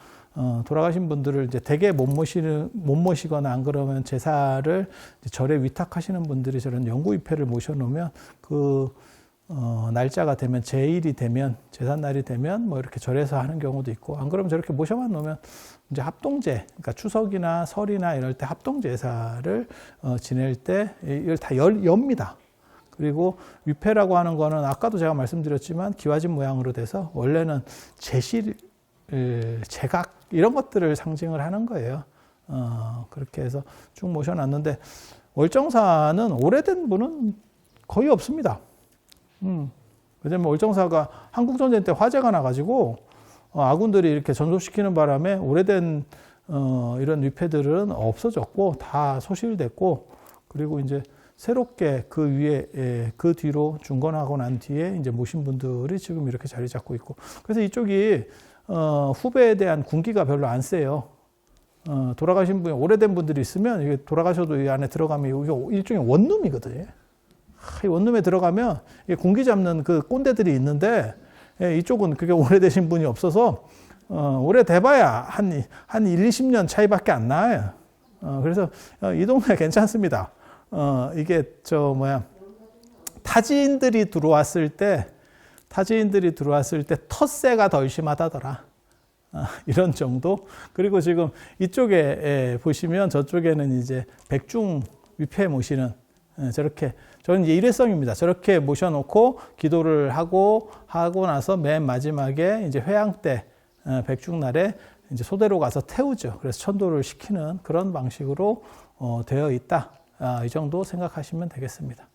돌아가신 분들을 이제 대개 못 모시거나 안 그러면 제사를 절에 위탁하시는 분들이 저런 영구위패를 모셔놓으면 그 날짜가 되면, 제일이 되면, 제삿날이 되면 뭐 이렇게 절에서 하는 경우도 있고, 안 그러면 저렇게 모셔만 놓으면 이제 합동제, 그러니까 추석이나 설이나 이럴 때 합동제사를 지낼 때 이걸 다 엽니다. 그리고 위패라고 하는 거는 아까도 제가 말씀드렸지만 기와집 모양으로 돼서 원래는 제실, 제각 이런 것들을 상징을 하는 거예요. 그렇게 해서 쭉 모셔놨는데, 월정사는 오래된 분은 거의 없습니다. 왜냐면 월정사가 한국전쟁 때 화재가 나가지고 아군들이 이렇게 전소시키는 바람에 오래된 이런 위패들은 없어졌고 다 소실됐고, 그리고 이제 새롭게 그 위에 그 뒤로 중건하고 난 뒤에 이제 모신 분들이 지금 이렇게 자리 잡고 있고, 그래서 이쪽이 후배에 대한 군기가 별로 안 세요. 돌아가신 분이 오래된 분들이 있으면 이게 돌아가셔도 이 안에 들어가면 이게 일종의 원룸이거든요. 이 원룸에 들어가면 이게 군기 잡는 그 꼰대들이 있는데, 이쪽은 그게 오래되신 분이 없어서 오래돼봐야 한 1, 20년 차이밖에 안 나요. 그래서 이 동네 괜찮습니다. 이게 타지인들이 들어왔을 때 텃세가 덜 심하다더라. 이런 정도. 그리고 지금 이쪽에 보시면 저쪽에는 이제 백중 위패 모시는 저렇게, 저는 이제 일회성입니다. 저렇게 모셔놓고 기도를 하고 나서 맨 마지막에 이제 회양 때 백중날에 이제 소대로 가서 태우죠. 그래서 천도를 시키는 그런 방식으로 되어 있다. 이 정도 생각하시면 되겠습니다.